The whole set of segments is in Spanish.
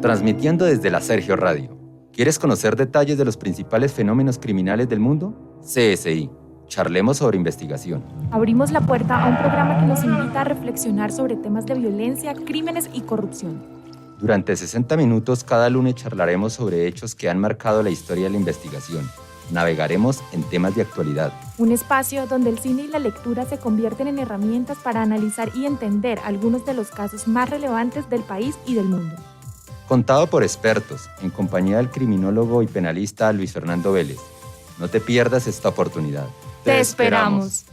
transmitiendo desde la Sergio Radio. ¿Quieres conocer detalles de los principales fenómenos criminales del mundo? CSI. Charlemos sobre investigación. Abrimos la puerta a un programa que nos invita a reflexionar sobre temas de violencia, crímenes y corrupción. Durante 60 minutos cada lunes charlaremos sobre hechos que han marcado la historia de la investigación. Navegaremos en temas de actualidad. Un espacio donde el cine y la lectura se convierten en herramientas para analizar y entender algunos de los casos más relevantes del país y del mundo. Contado por expertos, en compañía del criminólogo y penalista Luis Fernando Vélez. No te pierdas esta oportunidad. ¡Te esperamos!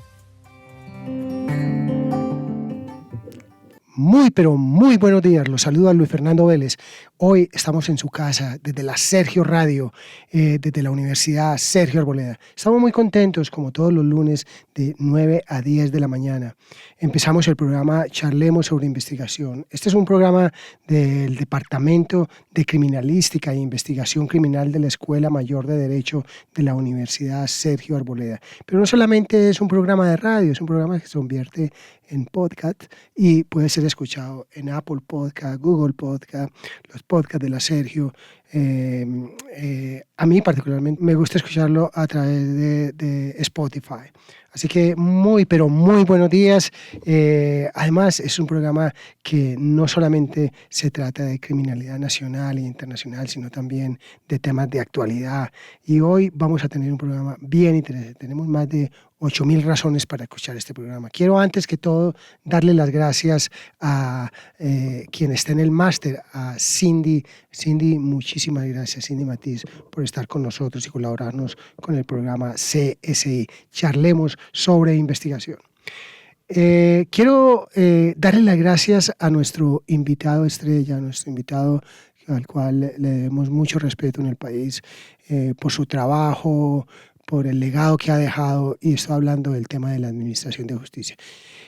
Muy, pero muy buenos días. Los saluda Luis Fernando Vélez. Hoy estamos en su casa, desde la Sergio Radio, desde la Universidad Sergio Arboleda. Estamos muy contentos, como todos los lunes, de 9 a 10 de la mañana. Empezamos el programa Charlemos sobre Investigación. Este es un programa del Departamento de Criminalística e Investigación Criminal de la Escuela Mayor de Derecho de la Universidad Sergio Arboleda. Pero no solamente es un programa de radio, es un programa que se convierte en podcast y puede ser escuchado en Apple Podcast, Google Podcast, los podcasts de la Sergio. A mí particularmente me gusta escucharlo a través de Spotify. Así que muy, pero muy buenos días. Además, es un programa que no solamente se trata de criminalidad nacional e internacional, sino también de temas de actualidad. Y hoy vamos a tener un programa bien interesante. Tenemos más de 8.000 razones para escuchar este programa. Quiero antes que todo darle las gracias a quien está en el máster, a Cindy. Cindy, muchísimas gracias, Cindy Matiz, por estar con nosotros y colaborarnos con el programa CSI. Charlemos sobre investigación. Quiero darle las gracias a nuestro invitado estrella, a nuestro invitado al cual le debemos mucho respeto en el país, por su trabajo, por el legado que ha dejado, y estoy hablando del tema de la administración de justicia.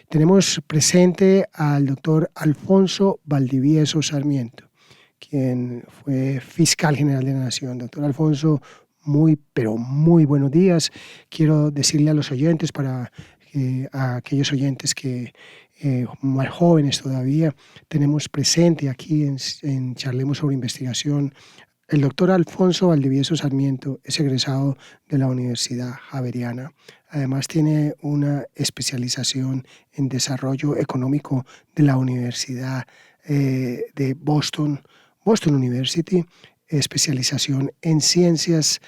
Tenemos presente al doctor Alfonso Valdivieso Sarmiento, quien fue fiscal general de la Nación. Doctor Alfonso, muy, pero muy buenos días. Quiero decirle a los oyentes, a aquellos oyentes que más jóvenes todavía, tenemos presente aquí en Charlemos sobre Investigación. El doctor Alfonso Valdivieso Sarmiento es egresado de la Universidad Javeriana. Además tiene una especialización en desarrollo económico de la Universidad de Boston University, especialización en ciencias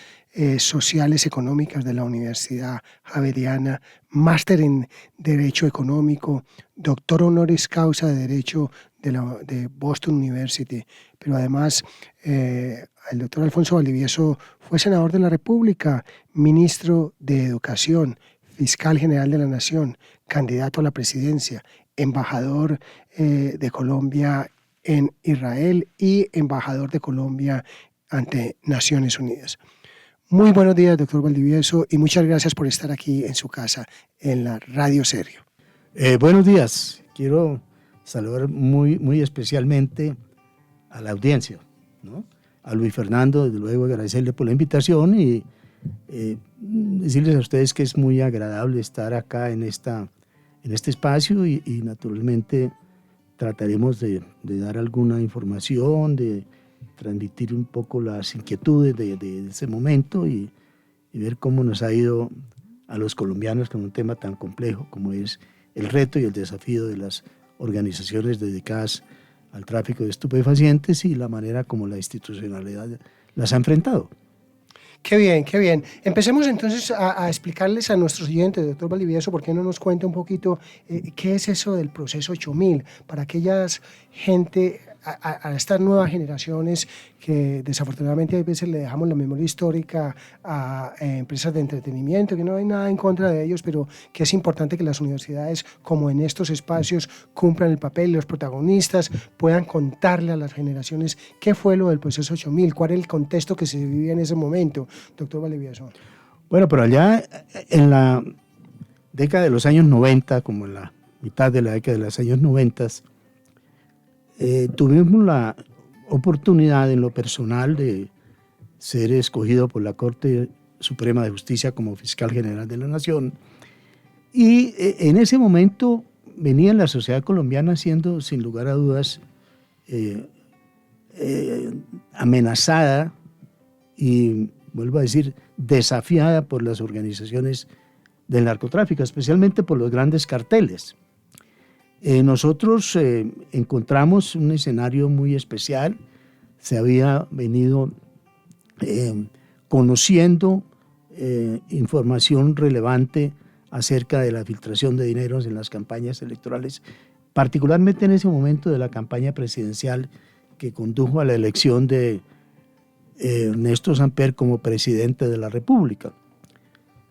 sociales económicas de la Universidad Javeriana, máster en Derecho Económico, doctor honoris causa de Derecho de Boston University, pero además el doctor Alfonso Valdivieso fue senador de la República, ministro de Educación, fiscal general de la Nación, candidato a la presidencia, embajador de Colombia en Israel y embajador de Colombia ante Naciones Unidas. Muy buenos días, doctor Valdivieso, y muchas gracias por estar aquí en su casa, en la Radio Sergio. Buenos días. Quiero saludar muy especialmente a la audiencia, ¿no? A Luis Fernando, desde luego agradecerle por la invitación y decirles a ustedes que es muy agradable estar acá en este espacio y naturalmente trataremos de dar alguna información, de transmitir un poco las inquietudes de ese momento y ver cómo nos ha ido a los colombianos con un tema tan complejo como es el reto y el desafío de las organizaciones dedicadas al tráfico de estupefacientes y la manera como la institucionalidad las ha enfrentado. Qué bien, qué bien. Empecemos entonces a explicarles a nuestros oyentes, doctor Valdivieso, ¿por qué no nos cuenta un poquito qué es eso del proceso 8000? Para aquellas gente, a estas nuevas generaciones que desafortunadamente a veces le dejamos la memoria histórica a empresas de entretenimiento, que no hay nada en contra de ellos, pero que es importante que las universidades, como en estos espacios, cumplan el papel, los protagonistas puedan contarle a las generaciones qué fue lo del proceso 8000, cuál es el contexto que se vivía en ese momento, doctor Valdivieso. Bueno, pero allá en la década de los años 90, como en la mitad de la década de los años 90, tuvimos la oportunidad en lo personal de ser escogido por la Corte Suprema de Justicia como fiscal general de la Nación, y en ese momento venía la sociedad colombiana siendo sin lugar a dudas amenazada y, vuelvo a decir, desafiada por las organizaciones del narcotráfico, especialmente por los grandes carteles. Nosotros encontramos un escenario muy especial. Se había venido conociendo información relevante acerca de la filtración de dineros en las campañas electorales, particularmente en ese momento de la campaña presidencial que condujo a la elección de Ernesto Samper como presidente de la República.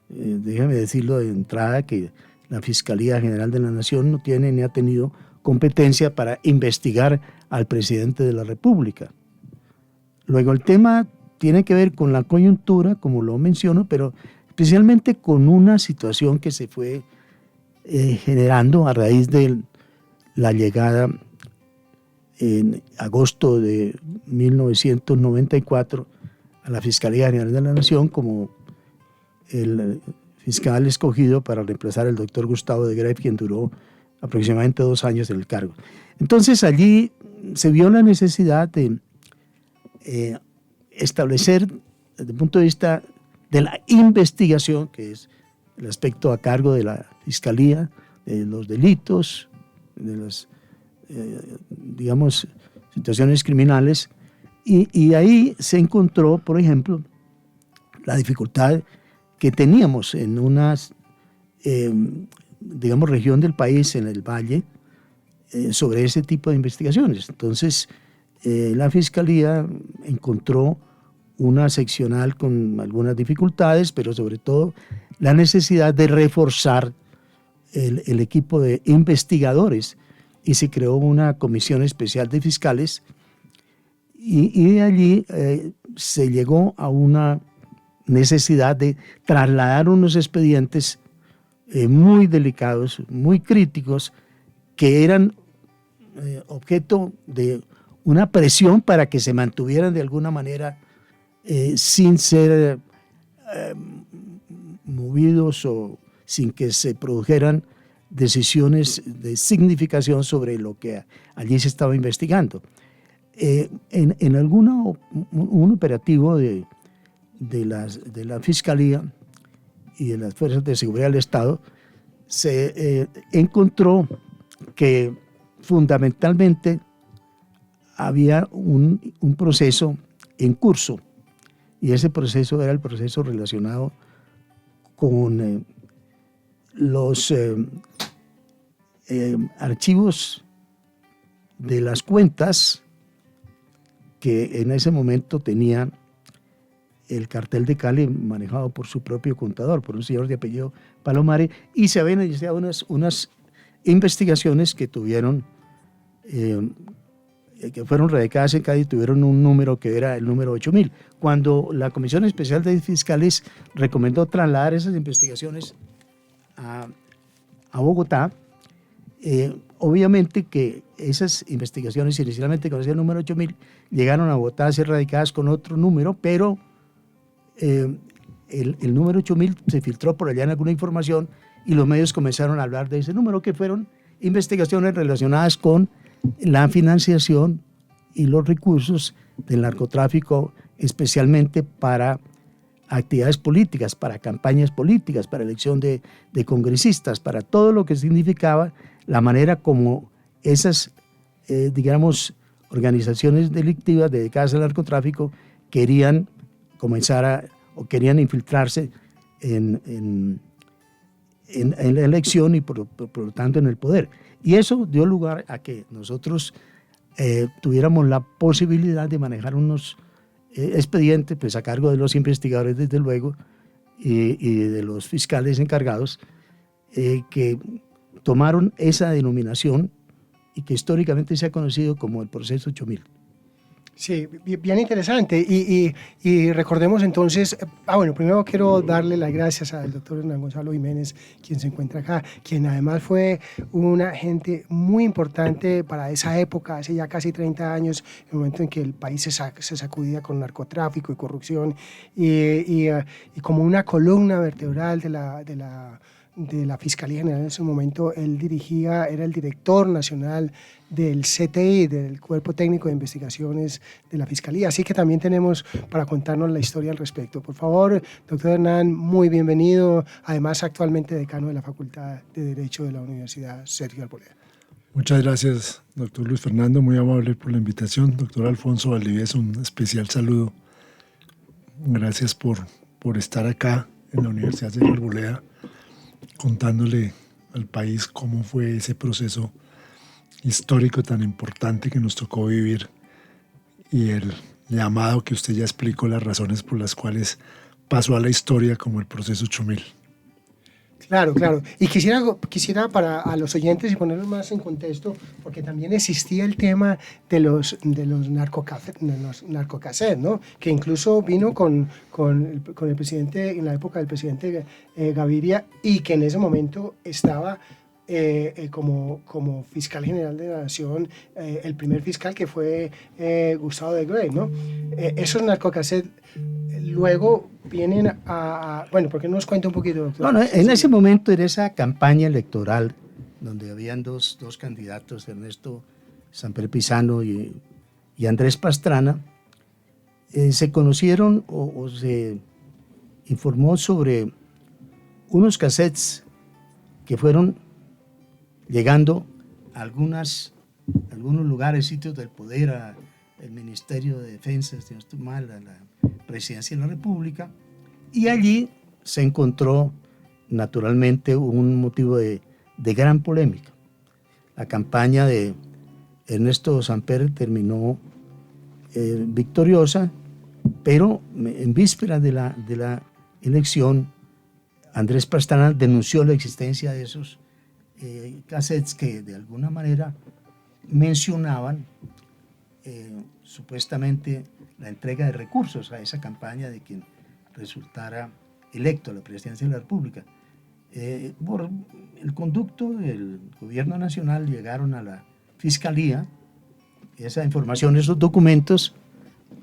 Déjame decirlo de entrada que la Fiscalía General de la Nación no tiene ni ha tenido competencia para investigar al presidente de la República. Luego el tema tiene que ver con la coyuntura, como lo menciono, pero especialmente con una situación que se fue generando a raíz de la llegada en agosto de 1994 a la Fiscalía General de la Nación como el fiscal escogido para reemplazar al doctor Gustavo de Greiff, quien duró aproximadamente 2 años en el cargo. Entonces allí se vio la necesidad de establecer, desde el punto de vista de la investigación, que es el aspecto a cargo de la Fiscalía, de los delitos, de las, digamos, situaciones criminales, y ahí se encontró, por ejemplo, la dificultad que teníamos en una, digamos, región del país, en el Valle, sobre ese tipo de investigaciones. Entonces, la Fiscalía encontró una seccional con algunas dificultades, pero sobre todo la necesidad de reforzar el equipo de investigadores, y se creó una comisión especial de fiscales, y de allí se llegó a una necesidad de trasladar unos expedientes muy delicados, muy críticos, que eran objeto de una presión para que se mantuvieran de alguna manera sin ser movidos o sin que se produjeran decisiones de significación sobre lo que allí se estaba investigando. En un operativo de la Fiscalía y de las Fuerzas de Seguridad del Estado, se encontró que fundamentalmente había un proceso en curso, y ese proceso era el proceso relacionado con los archivos de las cuentas que en ese momento tenía el cartel de Cali, manejado por su propio contador, por un señor de apellido Palomare, y se habían iniciado unas investigaciones que tuvieron, que fueron radicadas en Cali, tuvieron un número que era el número 8000. Cuando la Comisión Especial de Fiscales recomendó trasladar esas investigaciones a Bogotá, obviamente que esas investigaciones inicialmente con ese número 8000 llegaron a Bogotá a ser radicadas con otro número, pero el número 8000 se filtró por allá en alguna información y los medios comenzaron a hablar de ese número, que fueron investigaciones relacionadas con la financiación y los recursos del narcotráfico, especialmente para actividades políticas, para campañas políticas, para elección de congresistas, para todo lo que significaba la manera como esas, digamos, organizaciones delictivas dedicadas al narcotráfico querían comenzar o querían infiltrarse en la elección y por lo tanto en el poder. Y eso dio lugar a que nosotros tuviéramos la posibilidad de manejar unos expedientes, pues a cargo de los investigadores desde luego y de los fiscales encargados, que tomaron esa denominación y que históricamente se ha conocido como el proceso 8000. Sí, bien interesante. Y recordemos entonces, bueno, primero quiero darle las gracias al doctor Hernán Gonzalo Jiménez, quien se encuentra acá, quien además fue un agente muy importante para esa época, hace ya casi 30 años, el momento en que el país se sacudía con narcotráfico y corrupción, y como una columna vertebral de la Fiscalía General en ese momento. Él era el director nacional del CTI, del Cuerpo Técnico de Investigaciones de la Fiscalía. Así que también tenemos para contarnos la historia al respecto. Por favor, doctor Hernán, muy bienvenido. Además, actualmente decano de la Facultad de Derecho de la Universidad Sergio Arboleda. Muchas gracias, doctor Luis Fernando, muy amable por la invitación. Doctor Alfonso Valdivieso, un especial saludo. Gracias por estar acá en la Universidad Sergio Arboleda, contándole al país cómo fue ese proceso histórico tan importante que nos tocó vivir y el llamado que usted ya explicó, las razones por las cuales pasó a la historia como el proceso 8000. Claro, claro. Y quisiera para a los oyentes y ponerlos más en contexto, porque también existía el tema de los narcocassettes, ¿no? Que incluso vino con el presidente, en la época del presidente Gaviria, y que en ese momento estaba como fiscal general de la Nación, el primer fiscal, que fue Gustavo de Grey, ¿no? Esos narcocassettes luego vienen bueno, ¿por qué no nos cuenta un poquito, doctor? No, en ese momento, en esa campaña electoral, donde habían dos candidatos, Ernesto Samper Pizano y Andrés Pastrana, se conocieron o se informó sobre unos cassettes que fueron llegando a algunos lugares, sitios del poder, al Ministerio de Defensa, si no estoy mal, a la Presidencia de la República, y allí se encontró naturalmente un motivo de gran polémica. La campaña de Ernesto Samper terminó victoriosa, pero en vísperas de la elección, Andrés Pastrana denunció la existencia de esos cassettes que de alguna manera mencionaban supuestamente la entrega de recursos a esa campaña de quien resultara electo a la presidencia de la República. Por el conducto del gobierno nacional llegaron a la fiscalía esa información, esos documentos,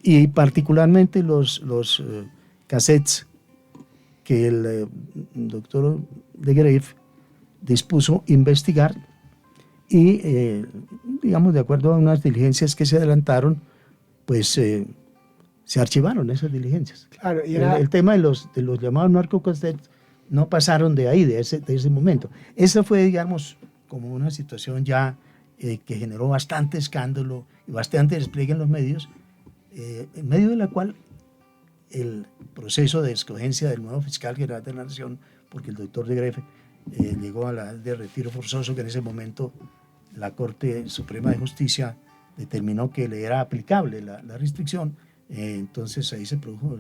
y particularmente los cassettes que el doctor de Greif dispuso investigar y, digamos, de acuerdo a unas diligencias que se adelantaron, pues se archivaron esas diligencias. Claro, y el tema de los llamados narcocassettes no pasaron de ahí, de ese momento. Esa fue, digamos, como una situación ya que generó bastante escándalo y bastante despliegue en los medios, en medio de la cual el proceso de escogencia del nuevo fiscal general de la Nación, porque el doctor de Grefe llegó a la edad de retiro forzoso, que en ese momento la Corte Suprema de Justicia determinó que le era aplicable la restricción. Entonces ahí se produjo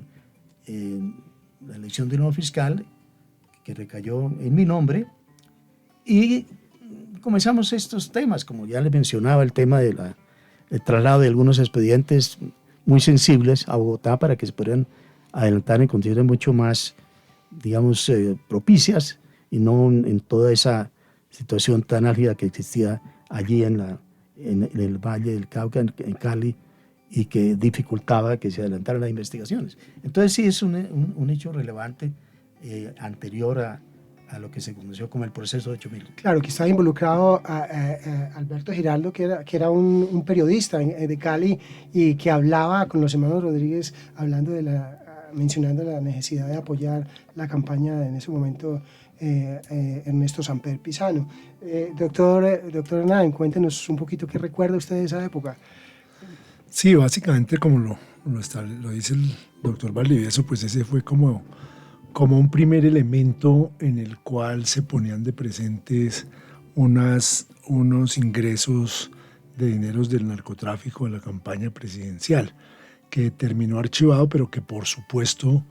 la elección de un nuevo fiscal que recayó en mi nombre, y comenzamos estos temas, como ya les mencionaba, el tema del traslado de algunos expedientes muy sensibles a Bogotá para que se pudieran adelantar en condiciones mucho más, digamos, propicias, y no en toda esa situación tan álgida que existía allí en el Valle del Cauca, en Cali, y que dificultaba que se adelantaran las investigaciones. Entonces sí es un hecho relevante anterior a lo que se conoció como el proceso de 8000. Claro, que estaba involucrado Alberto Giraldo, que era un periodista de Cali, y que hablaba con los hermanos Rodríguez, mencionando la necesidad de apoyar la campaña en ese momento Ernesto Samper Pizano. Doctor Hernán, cuéntenos un poquito qué recuerda usted de esa época. Sí, básicamente como lo dice el doctor Valdivieso, pues ese fue como un primer elemento en el cual se ponían de presentes unos ingresos de dineros del narcotráfico de la campaña presidencial, que terminó archivado, pero que por supuesto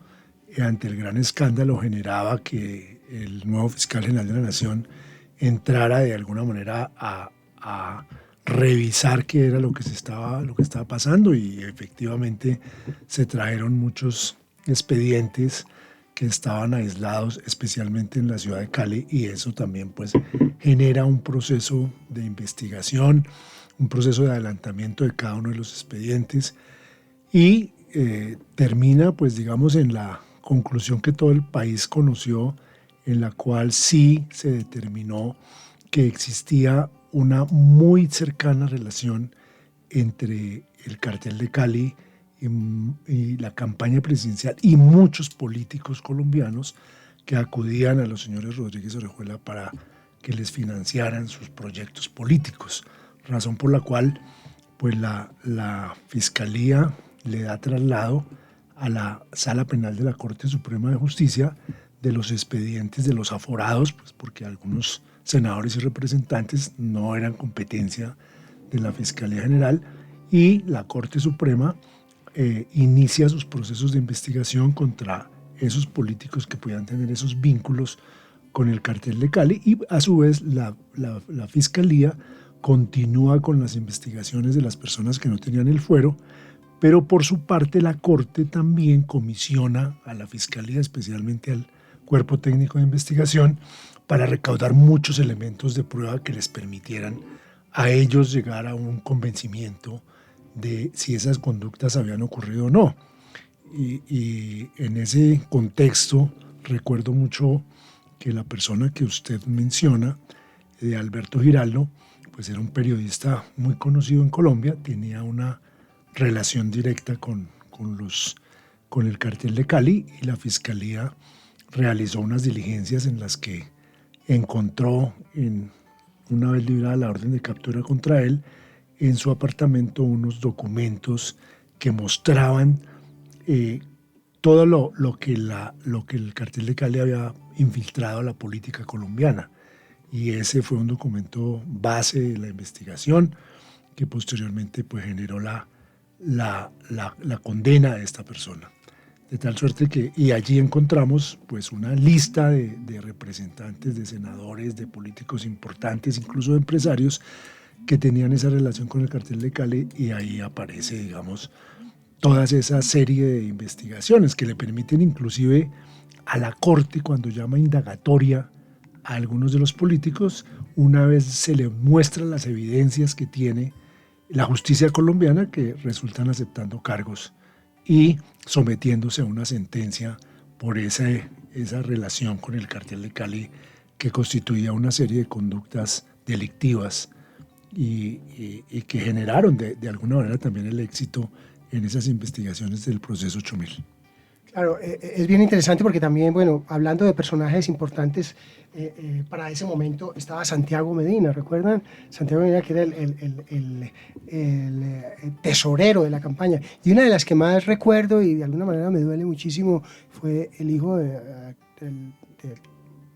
ante el gran escándalo generaba que el nuevo fiscal general de la Nación entrara de alguna manera a revisar qué era lo que estaba pasando, y efectivamente se trajeron muchos expedientes que estaban aislados, especialmente en la ciudad de Cali, y eso también pues genera un proceso de investigación, un proceso de adelantamiento de cada uno de los expedientes, y termina pues digamos en la conclusión que todo el país conoció en la cual sí se determinó que existía una muy cercana relación entre el cartel de Cali y la campaña presidencial y muchos políticos colombianos que acudían a los señores Rodríguez Orejuela para que les financiaran sus proyectos políticos, razón por la cual pues la Fiscalía le da traslado a la Sala Penal de la Corte Suprema de Justicia de los expedientes de los aforados, pues porque algunos senadores y representantes no eran competencia de la Fiscalía General, y la Corte Suprema inicia sus procesos de investigación contra esos políticos que puedan tener esos vínculos con el cartel de Cali, y a su vez la Fiscalía continúa con las investigaciones de las personas que no tenían el fuero, pero por su parte la Corte también comisiona a la Fiscalía, especialmente al Cuerpo Técnico de Investigación, para recaudar muchos elementos de prueba que les permitieran a ellos llegar a un convencimiento de si esas conductas habían ocurrido o no. Y en ese contexto recuerdo mucho que la persona que usted menciona, de Alberto Giraldo, pues era un periodista muy conocido en Colombia, tenía una relación directa con el cartel de Cali, y la Fiscalía realizó unas diligencias en las que encontró, una vez librada la orden de captura contra él, en su apartamento unos documentos que mostraban todo lo que el cartel de Cali había infiltrado a la política colombiana. Y ese fue un documento base de la investigación que posteriormente pues generó la condena de esta persona. De tal suerte que, y allí encontramos pues una lista de representantes, de senadores, de políticos importantes, incluso de empresarios que tenían esa relación con el cartel de Cali, y ahí aparece, digamos, toda esa serie de investigaciones que le permiten inclusive a la Corte, cuando llama indagatoria a algunos de los políticos, una vez se le muestran las evidencias que tiene la justicia colombiana, que resultan aceptando cargos y sometiéndose a una sentencia por esa relación con el cartel de Cali, que constituía una serie de conductas delictivas y que generaron de alguna manera también el éxito en esas investigaciones del proceso 8000. Claro, es bien interesante porque también, bueno, hablando de personajes importantes, para ese momento estaba Santiago Medina, ¿recuerdan? Santiago Medina, que era el tesorero de la campaña. Y una de las que más recuerdo y de alguna manera me duele muchísimo fue el hijo de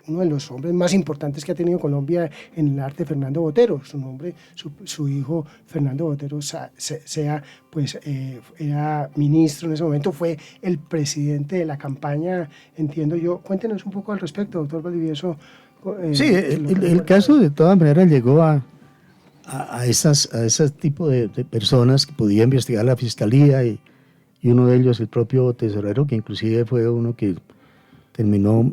uno de los hombres más importantes que ha tenido Colombia en el arte, Fernando Botero. Su hijo Fernando Botero era ministro en ese momento, fue el presidente de la campaña, entiendo yo. Cuéntenos un poco al respecto, doctor Valdivieso. Sí, el caso de todas maneras llegó a ese tipo de personas que podía investigar la Fiscalía, y uno de ellos el propio tesorero, que inclusive fue uno que terminó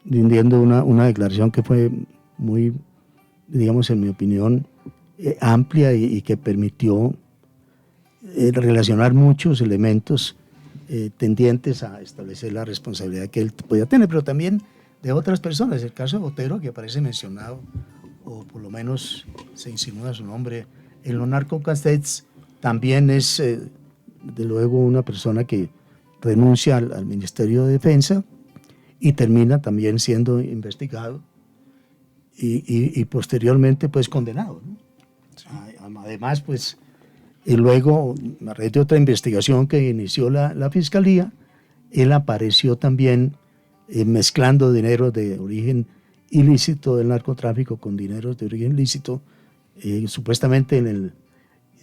rindiendo una declaración que fue muy, digamos, en mi opinión, amplia y que permitió relacionar muchos elementos tendientes a establecer la responsabilidad que él podía tener, pero también de otras personas. El caso de Botero, que aparece mencionado, o por lo menos se insinúa su nombre en los narcocastets, también es, de luego, una persona que renuncia al Ministerio de Defensa y termina también siendo investigado y posteriormente pues condenado, ¿no? Sí. Además, pues, y luego, a raíz de otra investigación que inició la Fiscalía, él apareció también mezclando dinero de origen ilícito del narcotráfico con dineros de origen lícito, supuestamente en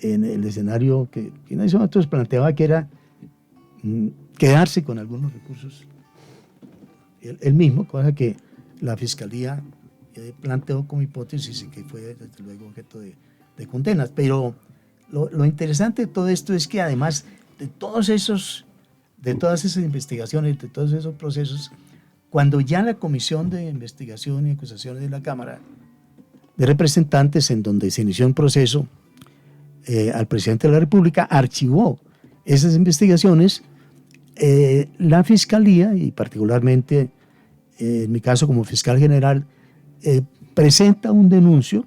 el escenario que en ese momento se planteaba, que era quedarse con algunos recursos el mismo, cosa que la Fiscalía planteó como hipótesis y que fue desde luego objeto de condenas. Pero lo interesante de todo esto es que además de todas esas investigaciones, de todos esos procesos, cuando ya la Comisión de Investigación y Acusaciones de la Cámara de Representantes, en donde se inició un proceso al presidente de la República, archivó esas investigaciones, la Fiscalía y particularmente en mi caso como fiscal general, presenta un denuncio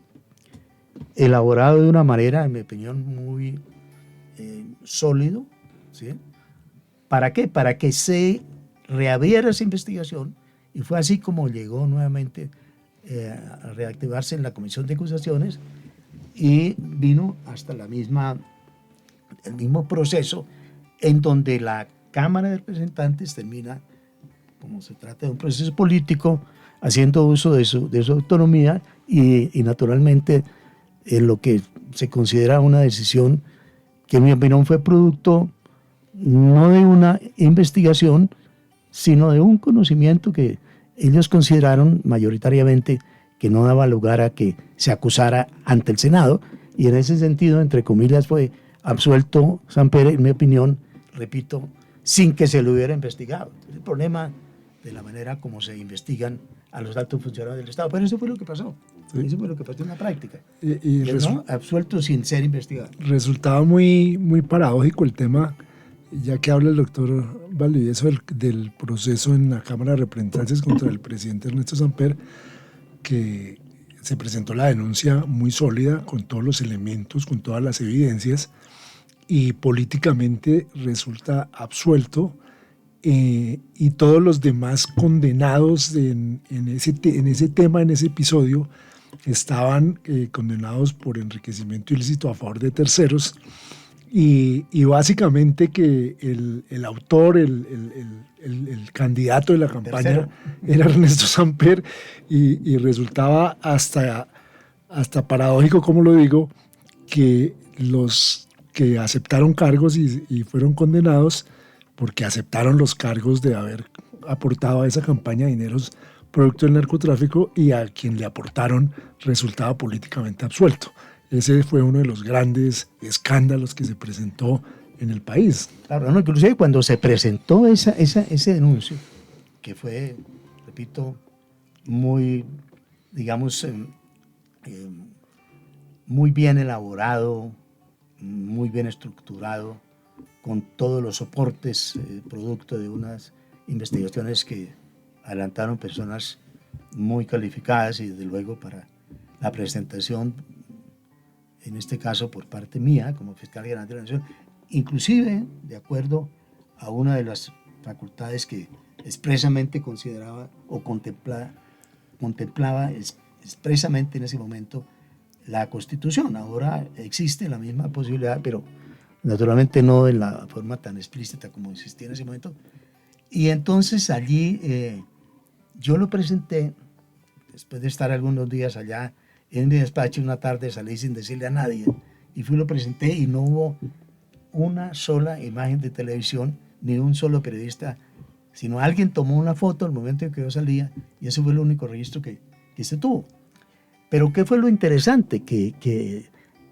elaborado de una manera, en mi opinión, muy sólido, ¿sí? ¿Para qué? Para que se reabriera esa investigación, y fue así como llegó nuevamente a reactivarse en la Comisión de Acusaciones y vino hasta el mismo proceso en donde la Cámara de Representantes termina, como se trata de un proceso político, haciendo uso de su autonomía y naturalmente en lo que se considera una decisión que en mi opinión fue producto no de una investigación, sino de un conocimiento que ellos consideraron mayoritariamente que no daba lugar a que se acusara ante el Senado, y en ese sentido, entre comillas, fue absuelto Samper, en mi opinión, repito, sin que se lo hubiera investigado. El problema de la manera como se investigan a los altos funcionarios del Estado, pero eso fue lo que pasó. Sí. Eso fue lo que pasó en la práctica. ¿No? Absuelto sin ser investigado. Resultaba muy, muy paradójico el tema, ya que habla el doctor Valdivieso del proceso en la Cámara de Representantes contra el presidente Ernesto Samper, que se presentó la denuncia muy sólida, con todos los elementos, con todas las evidencias, y políticamente resulta absuelto, y todos los demás condenados en ese tema, en ese episodio, estaban condenados por enriquecimiento ilícito a favor de terceros, y básicamente que el autor, el candidato de la campaña era Ernesto Samper, y resultaba hasta paradójico, como lo digo, que los que aceptaron cargos y fueron condenados porque aceptaron los cargos de haber aportado a esa campaña dineros producto del narcotráfico, y a quien le aportaron resultaba políticamente absuelto. Ese fue uno de los grandes escándalos que se presentó en el país. Claro, no, inclusive cuando se presentó ese denuncio, que fue, repito, muy, digamos, muy bien elaborado, muy bien estructurado, con todos los soportes, producto de unas investigaciones que adelantaron personas muy calificadas, y desde luego para la presentación, en este caso por parte mía como fiscal general de la Nación, inclusive de acuerdo a una de las facultades que expresamente consideraba o contemplaba expresamente en ese momento la Constitución. Ahora existe la misma posibilidad, pero naturalmente no de la forma tan explícita como existía en ese momento. Y entonces allí yo lo presenté, después de estar algunos días allá en mi despacho, una tarde salí sin decirle a nadie, y lo presenté, y no hubo una sola imagen de televisión, ni un solo periodista, sino alguien tomó una foto al momento en que yo salía, y ese fue el único registro que se tuvo. Pero ¿qué fue lo interesante? Que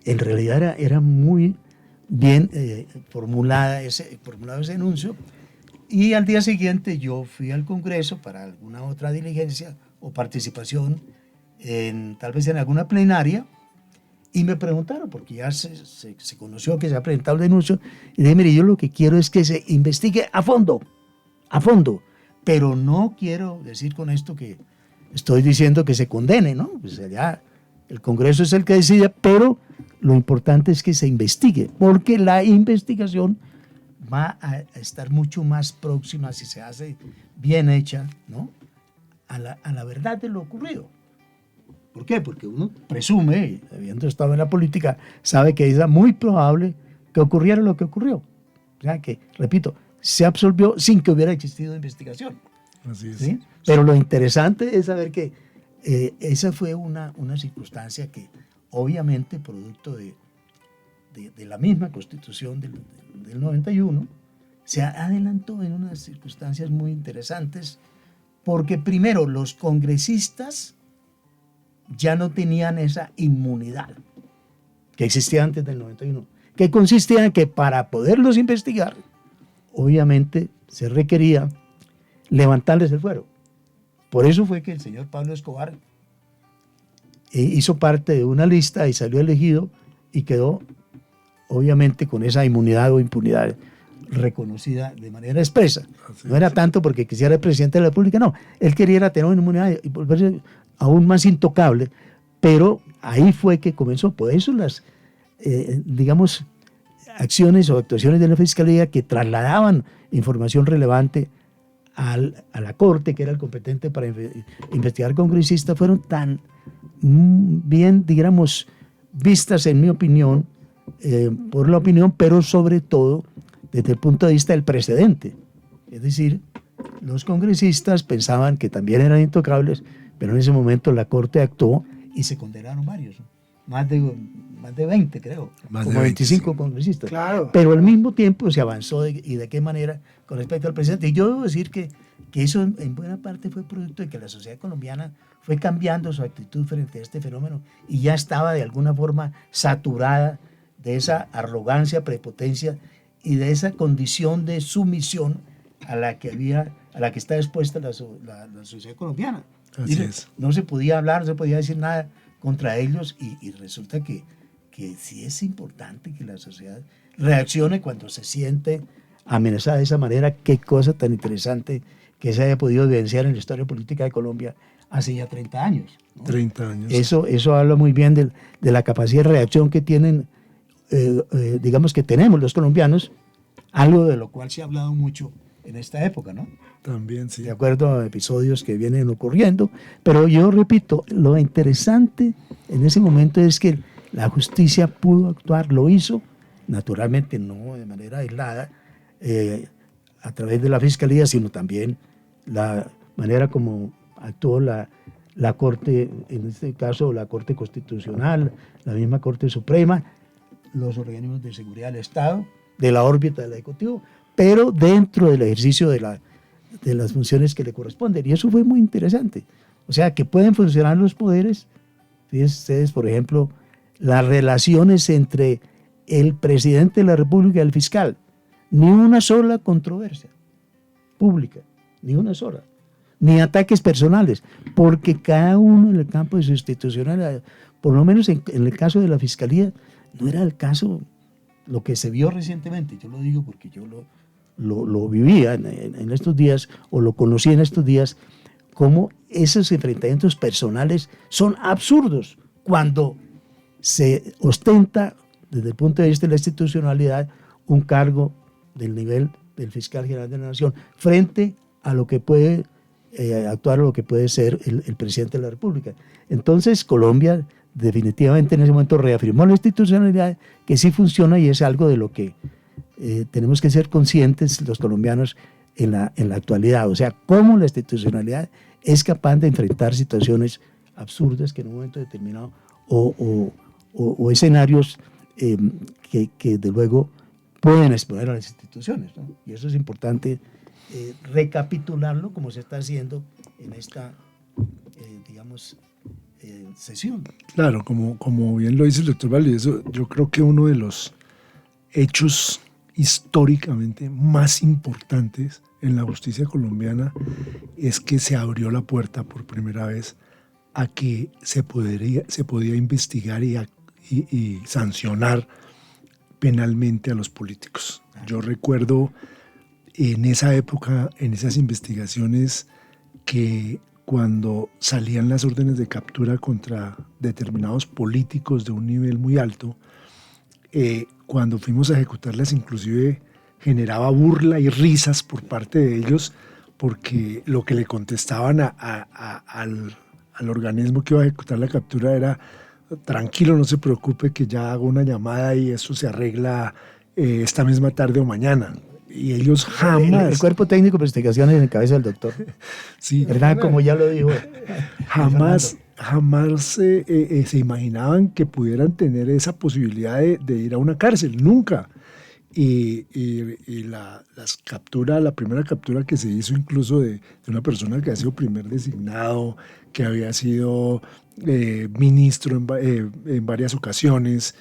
en realidad era muy bien formulado ese anuncio, y al día siguiente yo fui al Congreso para alguna otra diligencia o participación, tal vez en alguna plenaria, y me preguntaron, porque ya se conoció que se ha presentado el denuncio, y dije, mire, yo lo que quiero es que se investigue a fondo, pero no quiero decir con esto que estoy diciendo que se condene, ¿no? Pues allá el Congreso es el que decide, pero lo importante es que se investigue, porque la investigación va a estar mucho más próxima, si se hace bien hecha, ¿no?, a la verdad de lo ocurrido. ¿Por qué? Porque uno presume, habiendo estado en la política, sabe que es muy probable que ocurriera lo que ocurrió. O sea que, repito, se absolvió sin que hubiera existido investigación. Así es. ¿Sí? Pero lo interesante es saber que esa fue una circunstancia que, obviamente, producto de la misma Constitución del 91, se adelantó en unas circunstancias muy interesantes, porque primero los congresistas ya no tenían esa inmunidad que existía antes del 91, que consistía en que para poderlos investigar, obviamente se requería levantarles el fuero. Por eso fue que el señor Pablo Escobar hizo parte de una lista y salió elegido, y quedó obviamente con esa inmunidad o impunidad reconocida de manera expresa. Así No era es. tanto porque quisiera ser presidente de la República, no. Él quería tener una inmunidad y volverse aún más intocable, pero ahí fue que comenzó. Por eso las, digamos, acciones o actuaciones de la Fiscalía que trasladaban información relevante a la Corte, que era el competente para investigar congresistas, fueron tan bien, digamos, vistas, en mi opinión, por la opinión, pero sobre todo desde el punto de vista del precedente. Es decir, los congresistas pensaban que también eran intocables, pero en ese momento la Corte actuó y se condenaron varios, ¿no? Más de 20, creo, Más como de 20, 25 sí. congresistas. Claro. Pero al mismo tiempo se avanzó y de qué manera con respecto al presidente. Y yo debo decir que eso en buena parte fue producto de que la sociedad colombiana fue cambiando su actitud frente a este fenómeno y ya estaba de alguna forma saturada de esa arrogancia, prepotencia y de esa condición de sumisión a la que está expuesta la sociedad colombiana. Así Dice, es. no se podía hablar, no se podía decir nada contra ellos y resulta que sí es importante que la sociedad reaccione cuando se siente amenazada de esa manera. Qué cosa tan interesante que se haya podido evidenciar en la historia política de Colombia hace ya 30 años, ¿no? 30 años. Eso habla muy bien de la capacidad de reacción que tienen, digamos que tenemos los colombianos, algo de lo cual se ha hablado mucho en esta época, ¿no? También, sí. De acuerdo a episodios que vienen ocurriendo. Pero yo repito, lo interesante en ese momento es que la justicia pudo actuar, lo hizo, naturalmente no de manera aislada, a través de la Fiscalía, sino también la manera como actuó la Corte, en este caso la Corte Constitucional, la misma Corte Suprema, los organismos de seguridad del Estado, de la órbita del Ejecutivo, pero dentro del ejercicio de las funciones que le corresponden. Y eso fue muy interesante. O sea, que pueden funcionar los poderes. Fíjense ustedes, por ejemplo, las relaciones entre el presidente de la República y el fiscal. Ni una sola controversia pública, ni una sola. Ni ataques personales, porque cada uno en el campo de su institucionalidad, por lo menos en el caso de la Fiscalía, no era el caso, lo que se vio recientemente. Yo lo digo porque yo lo vivía en estos días, o lo conocí en estos días, cómo esos enfrentamientos personales son absurdos cuando se ostenta desde el punto de vista de la institucionalidad un cargo del nivel del fiscal general de la Nación frente a lo que puede actuar, lo que puede ser el presidente de la República. Entonces Colombia definitivamente en ese momento reafirmó la institucionalidad que sí funciona, y es algo de lo que tenemos que ser conscientes los colombianos en la actualidad. O sea, cómo la institucionalidad es capaz de enfrentar situaciones absurdas que en un momento determinado o escenarios que de luego pueden exponer a las instituciones, ¿no? Y eso es importante recapitularlo como se está haciendo en esta, digamos, sesión. Claro, como bien lo dice el doctor Valdivieso, yo creo que uno de los hechos históricamente más importantes en la justicia colombiana es que se abrió la puerta por primera vez a que se podía investigar y sancionar penalmente a los políticos. Yo recuerdo en esa época, en esas investigaciones, que cuando salían las órdenes de captura contra determinados políticos de un nivel muy alto, cuando fuimos a ejecutarlas inclusive generaba burla y risas por parte de ellos, porque lo que le contestaban al organismo que iba a ejecutar la captura era: tranquilo, no se preocupe, que ya hago una llamada y eso se arregla esta misma tarde o mañana. Y ellos jamás... El cuerpo técnico de investigaciones en cabeza del doctor. Sí, ¿Verdad? Como ya lo dijo. jamás se imaginaban que pudieran tener esa posibilidad de ir a una cárcel, nunca. Y la primera captura que se hizo incluso de una persona que ha sido primer designado, que había sido ministro en varias ocasiones,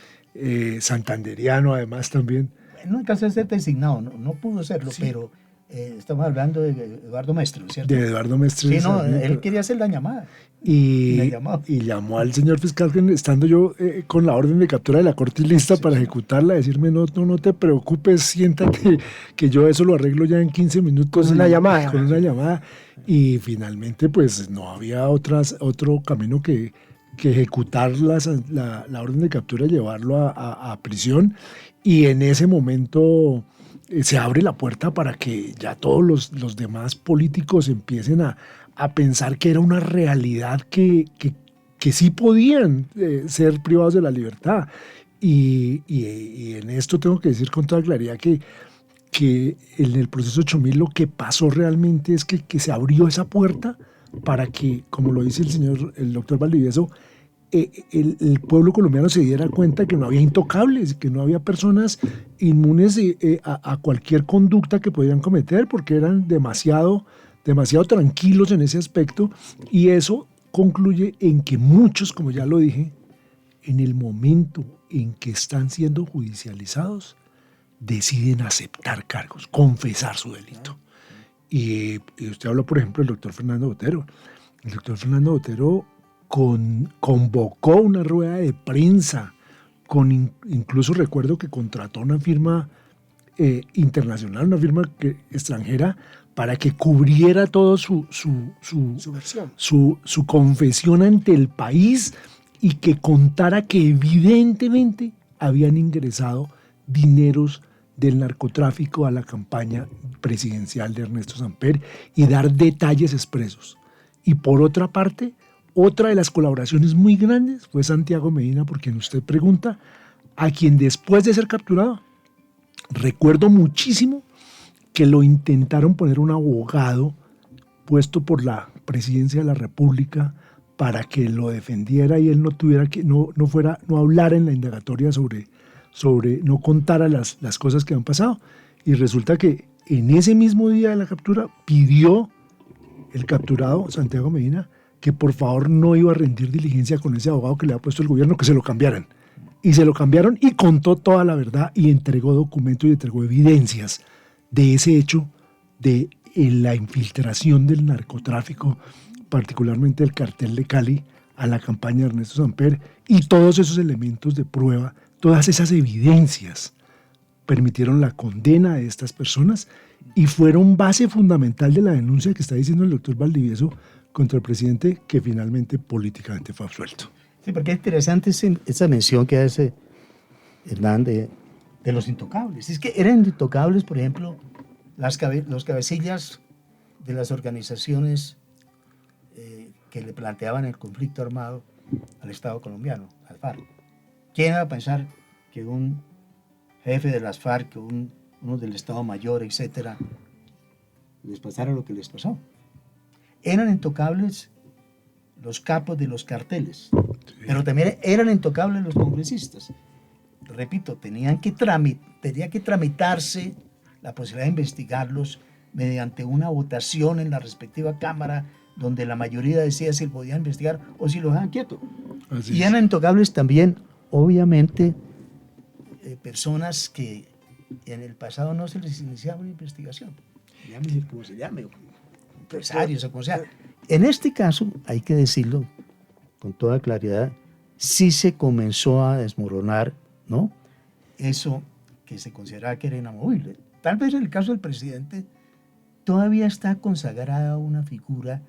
santanderiano además también. No alcanzó a ser designado, no pudo serlo, Sí. pero Estamos hablando de Eduardo Mestre, ¿cierto? De Eduardo Mestre. Sí, no, Sarmiento. él quería hacer la llamada. Y Me llamó al señor fiscal, estando yo con la orden de captura de la corte lista para ejecutarla, decirme, no te preocupes, siéntate, que yo eso lo arreglo ya en 15 minutos. Con una llamada. Con una llamada. Y finalmente, pues no había otro camino que ejecutar la orden de captura y llevarlo a prisión. Y en ese momento se abre la puerta para que ya todos los demás políticos empiecen a pensar que era una realidad que sí podían ser privados de la libertad. Y en esto tengo que decir con toda claridad que en el proceso 8000 lo que pasó realmente es que se abrió esa puerta para que, como lo dice el doctor Valdivieso, el pueblo colombiano se diera cuenta que no había intocables, que no había personas inmunes a cualquier conducta que pudieran cometer, porque eran demasiado tranquilos en ese aspecto, y eso concluye en que muchos, como ya lo dije, en el momento en que están siendo judicializados, deciden aceptar cargos, confesar su delito. Y usted habló, por ejemplo, del doctor Fernando Botero. El doctor Fernando Botero convocó una rueda de prensa, incluso recuerdo que contrató una firma internacional, una firma extranjera, para que cubriera todo su versión, su confesión ante el país, y que contara que evidentemente habían ingresado dineros del narcotráfico a la campaña presidencial de Ernesto Samper, y dar detalles expresos. Y por otra parte, otra de las colaboraciones muy grandes fue Santiago Medina, por quien usted pregunta, a quien después de ser capturado, recuerdo muchísimo que lo intentaron poner un abogado puesto por la presidencia de la República para que lo defendiera y él no tuviera que no hablara en la indagatoria sobre no contara las cosas que han pasado. Y resulta que en ese mismo día de la captura pidió el capturado Santiago Medina que por favor no iba a rendir diligencia con ese abogado que le había puesto el gobierno, que se lo cambiaran. Y se lo cambiaron, y contó toda la verdad y entregó documentos y entregó evidencias de ese hecho de la infiltración del narcotráfico, particularmente el cartel de Cali, a la campaña de Ernesto Samper, y todos esos elementos de prueba, todas esas evidencias permitieron la condena de estas personas y fueron base fundamental de la denuncia que está diciendo el doctor Valdivieso contra el presidente, que finalmente políticamente fue absuelto. Sí, porque es interesante esa mención que hace Hernán de los intocables. Es que eran intocables, por ejemplo, los cabecillas de las organizaciones que le planteaban el conflicto armado al Estado colombiano, al FARC. ¿Quién iba a pensar que un jefe de las FARC, uno del Estado Mayor, etcétera, les pasara lo que les pasó? Eran intocables los capos de los carteles, sí, pero también eran intocables los congresistas. Repito, tenía que tramitarse la posibilidad de investigarlos mediante una votación en la respectiva Cámara, donde la mayoría decía si podían investigar o si los dejaban quietos. Y eran intocables también, obviamente, personas que en el pasado no se les iniciaba una investigación. Llámese como se llame, empresarios o como sea. En este caso, hay que decirlo con toda claridad, sí se comenzó a desmoronar, ¿no?, eso que se consideraba que era inamovible. Tal vez en el caso del presidente todavía está consagrada una figura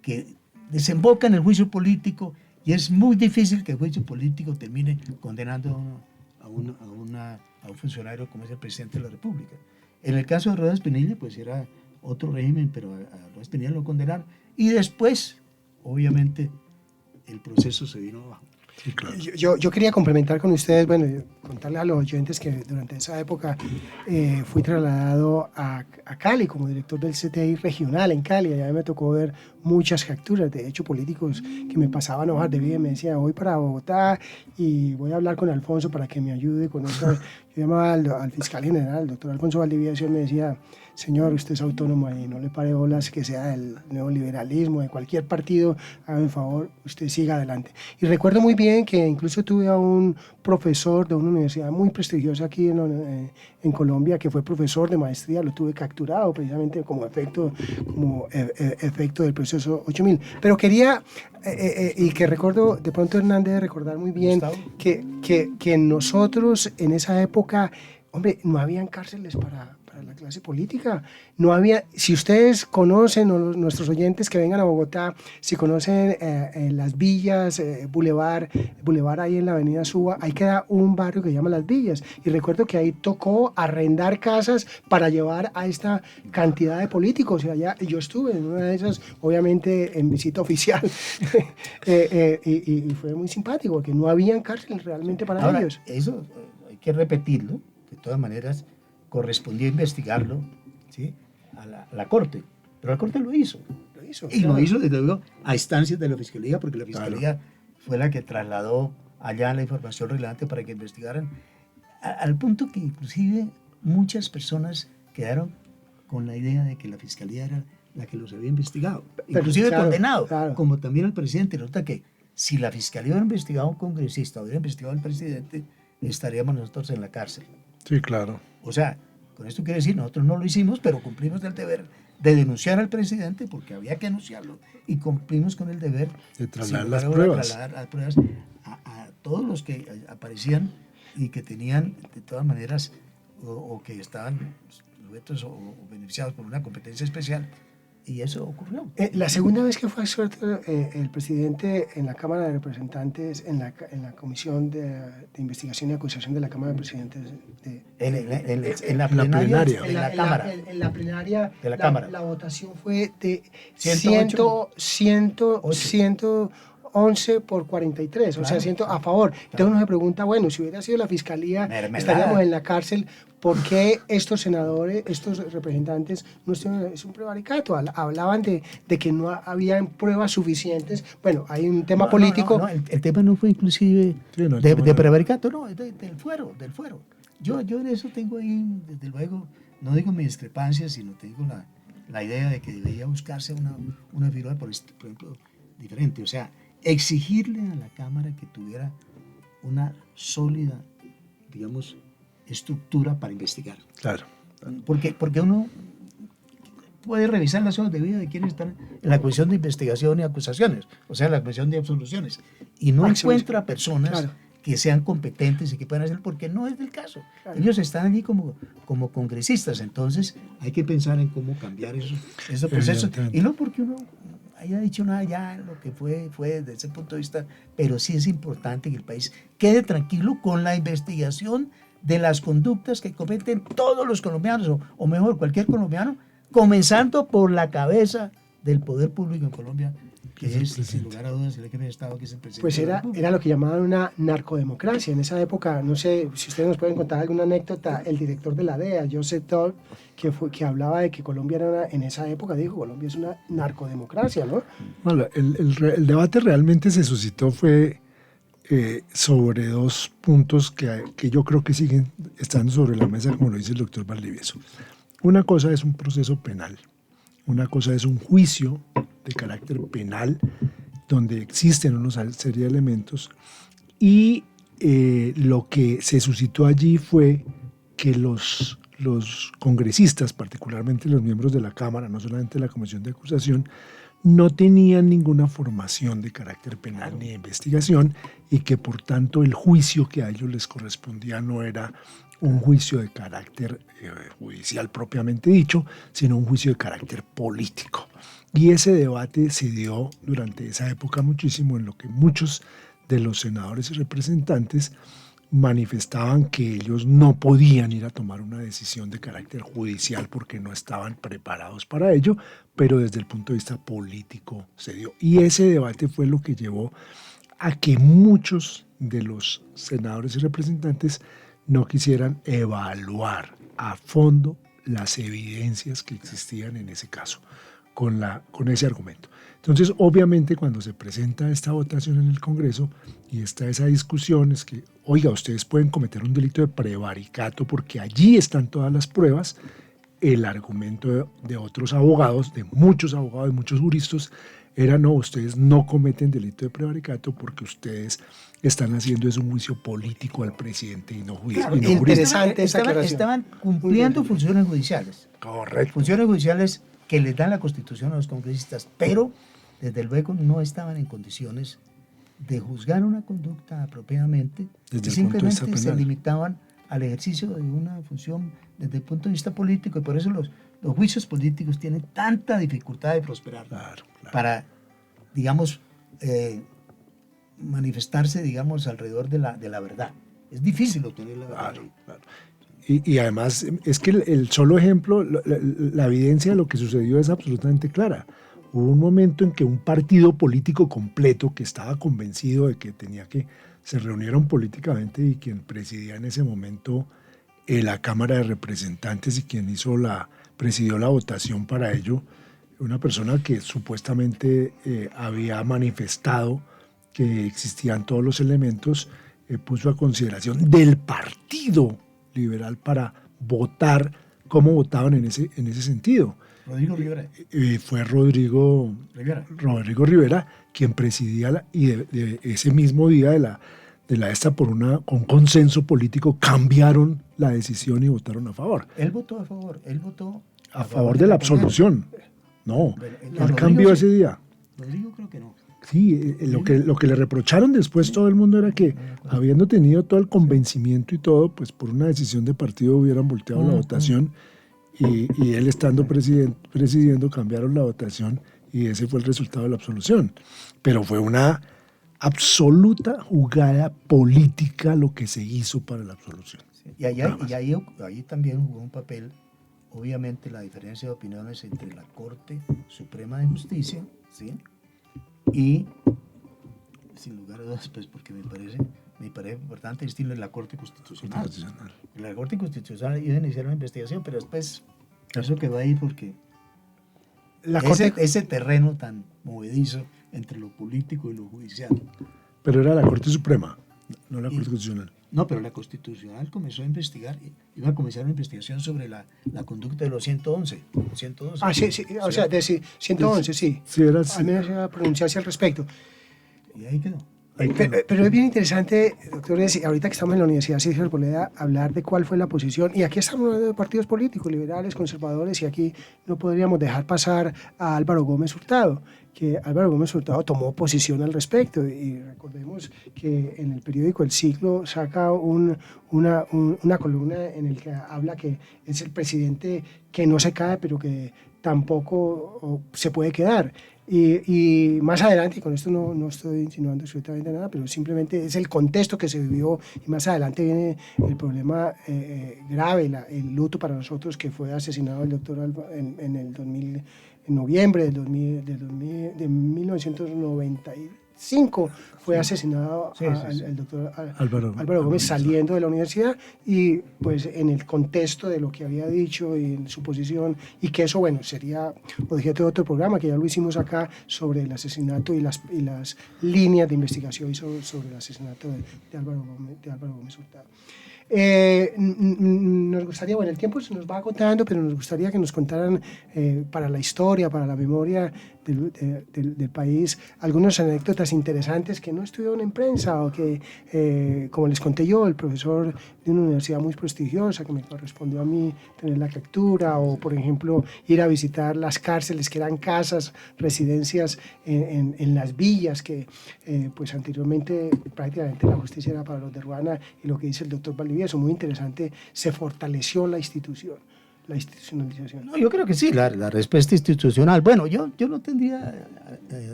que desemboca en el juicio político, y es muy difícil que el juicio político termine condenando a un funcionario como es el presidente de la República. En el caso de Rodas Pinilla, pues era otro régimen, pero a Rodas Pinilla lo condenaron, y después, obviamente, el proceso se vino abajo. Sí, claro. Yo quería complementar con ustedes, bueno, contarles a los oyentes que durante esa época fui trasladado a Cali como director del CTI regional en Cali. Allá me tocó ver muchas capturas, de hecho políticos que me pasaban hojas de vida y me decían, voy para Bogotá y voy a hablar con Alfonso para que me ayude con esto. Yo llamaba al fiscal general, el doctor Alfonso Valdivieso, y me decía, señor, usted es autónomo y no le pare bolas que sea del neoliberalismo, de cualquier partido, hágame el favor, usted siga adelante. Y recuerdo muy bien que incluso tuve a un profesor de una universidad muy prestigiosa aquí en Colombia, que fue profesor de maestría, lo tuve capturado precisamente como efecto del proceso 8000. Pero quería, y que recuerdo, de pronto Hernández debe recordar muy bien, que nosotros en esa época, hombre, no habían cárceles para la clase política. No había, si ustedes conocen, o nuestros oyentes que vengan a Bogotá, si conocen las villas, Boulevard ahí en la avenida Suba, ahí queda un barrio que se llama Las Villas. Y recuerdo que ahí tocó arrendar casas para llevar a esta cantidad de políticos. Y allá yo estuve en una de esas, obviamente en visita oficial, y fue muy simpático, porque no habían cárceles realmente para ellos. Eso hay que repetirlo, de todas maneras correspondía investigarlo, ¿sí?, a la Corte, pero la Corte lo hizo y claro, lo hizo desde luego a instancias de la Fiscalía, porque la Fiscalía fue la que trasladó allá la información relevante para que investigaran, al punto que inclusive muchas personas quedaron con la idea de que la Fiscalía era la que los había investigado, inclusive condenado, como también el presidente. Resulta que si la Fiscalía hubiera investigado a un congresista, hubiera investigado al presidente, estaríamos nosotros en la cárcel. Sí, claro. O sea, con esto quiere decir, nosotros no lo hicimos, pero cumplimos el deber de denunciar al presidente, porque había que denunciarlo, y cumplimos con el deber de trasladar las pruebas a todos los que aparecían y que tenían, de todas maneras, o que estaban sujetos o beneficiados por una competencia especial. Y eso ocurrió. La segunda vez que fue absuelto el presidente en la Cámara de Representantes, en la Comisión de Investigación y Acusación de la Cámara de Representantes. En la plenaria. En la Cámara. En la plenaria de la Cámara. La votación fue de 111 por 43, claro, o sea, 100 a favor. Claro. Entonces uno se pregunta, bueno, si hubiera sido la Fiscalía, estaríamos en la cárcel. ¿Por qué estos senadores, estos representantes, no estuvieron? Es un prevaricato? Hablaban de que no habían pruebas suficientes. Bueno, hay un tema político. No, el tema no fue inclusive de prevaricato, no, del fuero. Yo en eso tengo ahí, desde luego, no digo mi discrepancia, sino tengo la idea de que debería buscarse una figura, por ejemplo, diferente. O sea, exigirle a la Cámara que tuviera una sólida, digamos, estructura para investigar. Claro. Porque uno puede revisar las hojas de vida de quienes están en la Comisión de Investigación y Acusaciones, o sea, la Comisión de Absoluciones, y no encuentra personas que sean competentes y que puedan hacer, porque no es del caso. Ellos están allí como congresistas, entonces hay que pensar en cómo cambiar esos procesos. Y no porque uno haya dicho nada ya, lo que fue desde ese punto de vista, pero sí es importante que el país quede tranquilo con la investigación de las conductas que cometen todos los colombianos, o mejor, cualquier colombiano, comenzando por la cabeza del poder público en Colombia, que es, sin lugar a dudas, el jefe de Estado, que es el presidente. Pues era lo que llamaban una narcodemocracia. En esa época, no sé si ustedes nos pueden contar alguna anécdota, el director de la DEA, Joseph Todd, que hablaba de que Colombia era en esa época, dijo, Colombia es una narcodemocracia, ¿no? Bueno, el debate realmente se suscitó fue sobre dos puntos que yo creo que siguen estando sobre la mesa, como lo dice el doctor Valdivieso. Una cosa es un proceso penal, una cosa es un juicio de carácter penal donde existen una serie de elementos, y lo que se suscitó allí fue que los congresistas, particularmente los miembros de la Cámara, no solamente la Comisión de Acusación, no tenían ninguna formación de carácter penal ni de investigación, y que por tanto el juicio que a ellos les correspondía no era un juicio de carácter judicial propiamente dicho, sino un juicio de carácter político. Y ese debate se dio durante esa época muchísimo, en lo que muchos de los senadores y representantes manifestaban que ellos no podían ir a tomar una decisión de carácter judicial porque no estaban preparados para ello, pero desde el punto de vista político se dio. Y ese debate fue lo que llevó a que muchos de los senadores y representantes no quisieran evaluar a fondo las evidencias que existían en ese caso, con ese argumento. Entonces, obviamente, cuando se presenta esta votación en el Congreso y está esa discusión, es que, oiga, ustedes pueden cometer un delito de prevaricato porque allí están todas las pruebas. El argumento de otros abogados, de muchos juristas, era no, ustedes no cometen delito de prevaricato porque ustedes están haciendo es un juicio político al presidente y no juicio. Claro, interesante esa aclaración. estaban cumpliendo funciones judiciales. Correcto. Funciones judiciales que les da la Constitución a los congresistas, pero desde luego no estaban en condiciones de juzgar una conducta apropiadamente, Desde y el punto de vista simplemente se penal. limitaban al ejercicio de una función desde el punto de vista político, y por eso los juicios políticos tienen tanta dificultad de prosperar Claro, claro. para, digamos, manifestarse, digamos, alrededor de la verdad. Es difícil obtener la verdad. Claro, claro. Y además es que el solo ejemplo, la evidencia de lo que sucedió es absolutamente clara. Hubo un momento en que un partido político completo que estaba convencido de que tenía que se reunieron políticamente, y quien presidía en ese momento la Cámara de Representantes y quien presidió la votación para ello, una persona que supuestamente había manifestado que existían todos los elementos, puso a consideración del Partido Liberal para votar cómo votaban en ese sentido. Rodrigo Rivera. Fue Rodrigo Rivera quien presidía y de ese mismo día con consenso político cambiaron la decisión y votaron a favor. Él votó a favor. Él votó A favor de la absolución. No, Pero él cambió ese día. Rodrigo creo que no. Sí, lo que le reprocharon después todo el mundo era que, habiendo tenido todo el convencimiento y todo, pues por una decisión de partido hubieran volteado la votación, y él estando presidiendo cambiaron la votación, y ese fue el resultado de la absolución. Pero fue una absoluta jugada política lo que se hizo para la absolución. Sí. Y ahí también jugó un papel, obviamente, la diferencia de opiniones entre la Corte Suprema de Justicia, ¿sí? Y, sin lugar a dudas, pues porque me parece importante distinguir la Corte Constitucional. La Corte Constitucional iba a iniciar una investigación, pero después eso quedó ahí porque ese terreno tan movedizo entre lo político y lo judicial. Pero era la Corte Suprema, no la Corte Constitucional. No, pero la Constitucional comenzó a investigar, iba a comenzar una investigación sobre la conducta de los 111. Ah, sí, o sea, de 111, sí. Sí, era así. Al menos iba a pronunciarse al respecto. Y ahí quedó. Pero es bien interesante, doctores, ahorita que estamos en la Universidad Sergio Arboleda, hablar de cuál fue la posición. Y aquí estamos hablando de partidos políticos, liberales, conservadores, y aquí no podríamos dejar pasar a Álvaro Gómez Hurtado, que Álvaro Gómez Hurtado tomó posición al respecto. Y recordemos que en el periódico El Siglo saca una columna en la que habla que es el presidente que no se cae, pero que tampoco se puede quedar. Y más adelante, y con esto no estoy insinuando absolutamente nada, pero simplemente es el contexto que se vivió, y más adelante viene el problema grave, el luto para nosotros, que fue asesinado el doctor Alba en noviembre de 1995, fue asesinado el doctor Álvaro Gómez saliendo de la universidad, y pues en el contexto de lo que había dicho y en su posición, y que eso, bueno, sería objeto de otro programa que ya lo hicimos acá sobre el asesinato y las líneas de investigación sobre el asesinato de Álvaro Gómez Hurtado. Nos gustaría, bueno, el tiempo se nos va agotando, pero nos gustaría que nos contaran para la historia, para la memoria del país, algunas anécdotas interesantes que no estuvieron en prensa, o que, como les conté yo, el profesor de una universidad muy prestigiosa que me correspondió a mí tener la captura, o por ejemplo ir a visitar las cárceles que eran casas, residencias en las villas, que pues anteriormente prácticamente la justicia era para los de Ruana, y lo que dice el doctor Valdivieso, muy interesante, se fortaleció la institucionalización. No, yo creo que sí, la respuesta institucional. Bueno, yo no tendría,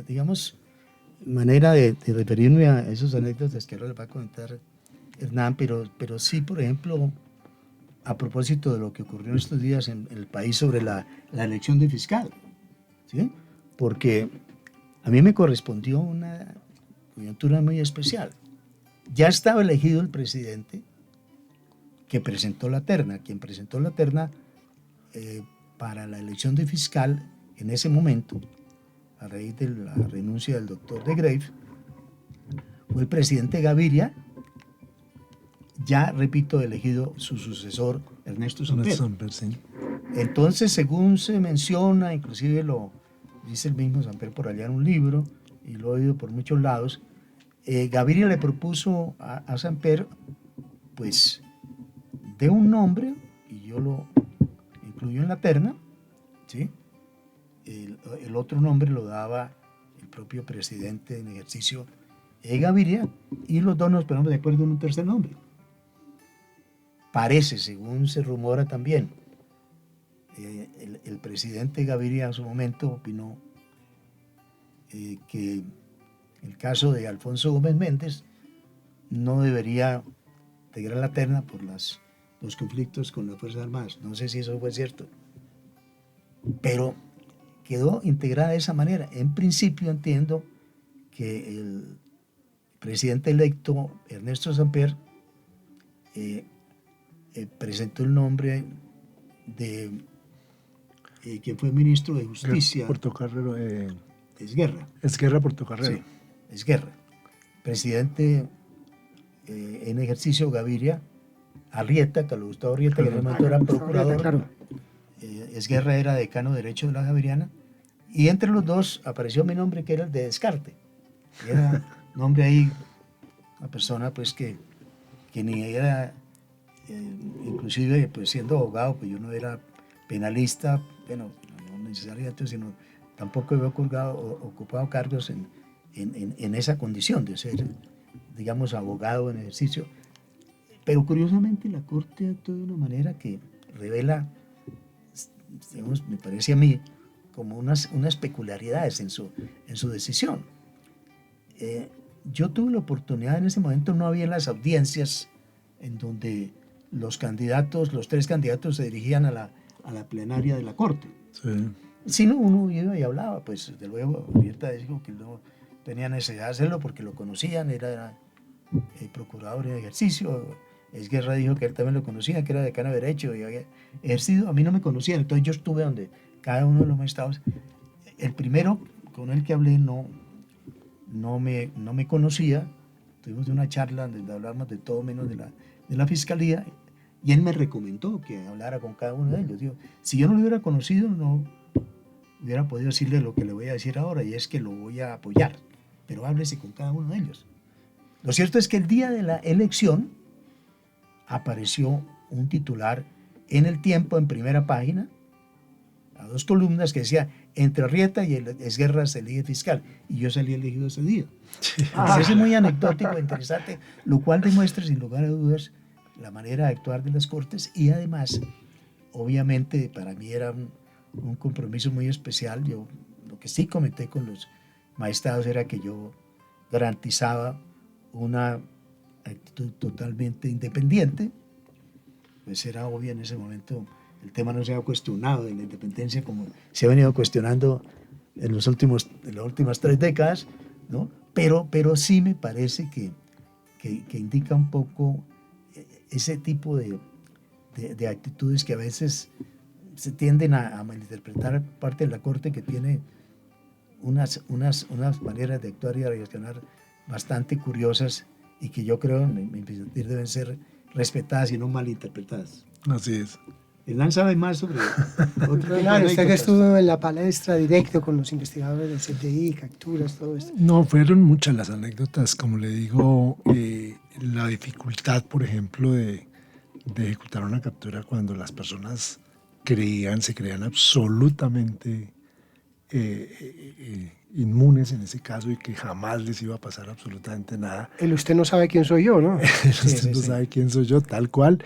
digamos, manera de referirme a esos anécdotas que ahora les va a comentar Hernán, pero sí, por ejemplo, a propósito de lo que ocurrió estos días en el país sobre la elección de fiscal, ¿sí? Porque a mí me correspondió una coyuntura muy especial. Ya estaba elegido el presidente quien presentó la terna para la elección de fiscal en ese momento, a raíz de la renuncia del doctor de Grave, fue el presidente Gaviria, ya, repito, elegido su sucesor, Ernesto Samper. Sí. Entonces, según se menciona, inclusive lo dice el mismo Samper por allá en un libro, y lo he oído por muchos lados, Gaviria le propuso a Samper, pues, de un nombre, y yo lo incluyo en la terna, ¿sí? El otro nombre lo daba el propio presidente en ejercicio Gaviria, y los dos nos ponemos de acuerdo en un tercer nombre. Parece, según se rumora también, el presidente Gaviria en su momento opinó que el caso de Alfonso Gómez Méndez no debería integrar la terna por los conflictos con las Fuerzas Armadas. No sé si eso fue cierto, pero quedó integrada de esa manera. En principio entiendo que el presidente electo Ernesto Samper presentó el nombre de quien fue ministro de Justicia. Portocarrero. Esguerra. Esguerra Portocarrero. Sí, Esguerra. Presidente en ejercicio Gaviria, Arrieta, Carlos Gustavo Arrieta, que en el momento era procurador. Claro. Esguerra era decano de Derecho de la Javeriana, y entre los dos apareció mi nombre, que era el de Descarte. Era nombre ahí, una persona pues que ni era, inclusive pues siendo abogado, pues yo no era penalista, bueno, no necesariamente, sino tampoco había ocupado cargos en esa condición de ser, digamos, abogado en ejercicio. Pero curiosamente la Corte actuó de una manera que revela, digamos, me parece a mí, como unas peculiaridades en su decisión. Yo tuve la oportunidad, en ese momento no había las audiencias en donde los tres candidatos se dirigían a la plenaria de la Corte. Sí. Sino uno iba y hablaba, pues desde luego Arrieta dijo que no tenía necesidad de hacerlo porque lo conocían, era el procurador en ejercicio. Esguerra dijo que él también lo conocía, que era decano de Derecho y había ejercido. A mí no me conocían, entonces yo estuve donde cada uno de los magistrados. El primero con el que hablé no me conocía. Tuvimos una charla donde hablamos de todo menos de la fiscalía, y él me recomendó que hablara con cada uno de ellos. Digo, si yo no lo hubiera conocido, no hubiera podido decirle lo que le voy a decir ahora, y es que lo voy a apoyar, pero háblese con cada uno de ellos. Lo cierto es que el día de la elección apareció un titular en El Tiempo, en primera página, a 2 columnas, que decía: entre Arrieta y Esguerra se elige fiscal, y yo salí elegido ese día. Eso es muy anecdótico e interesante, lo cual demuestra sin lugar a dudas la manera de actuar de las Cortes, y además, obviamente, para mí era un compromiso muy especial. Yo lo que sí comenté con los magistrados era que yo garantizaba una actitud totalmente independiente. Pues era obvio en ese momento, el tema no se había cuestionado de la independencia como se ha venido cuestionando en las últimas 3 décadas, ¿no? Pero sí me parece que indica un poco ese tipo de actitudes que a veces se tienden a malinterpretar parte de la Corte, que tiene unas maneras de actuar y de reaccionar bastante curiosas, y que yo creo, en mi sentir, deben ser respetadas y no malinterpretadas. Así es. Hernán sabe más sobre otro tipo de Claro, usted que anécdotas. estuvo en la palestra directo con los investigadores del CTI, capturas, todo esto. No, fueron muchas las anécdotas, como le digo, la dificultad, por ejemplo, de ejecutar una captura cuando las personas se creían absolutamente inmunes en ese caso, y que jamás les iba a pasar absolutamente nada. Usted no sabe quién soy yo, ¿no? Usted no sabe quién soy yo, tal cual.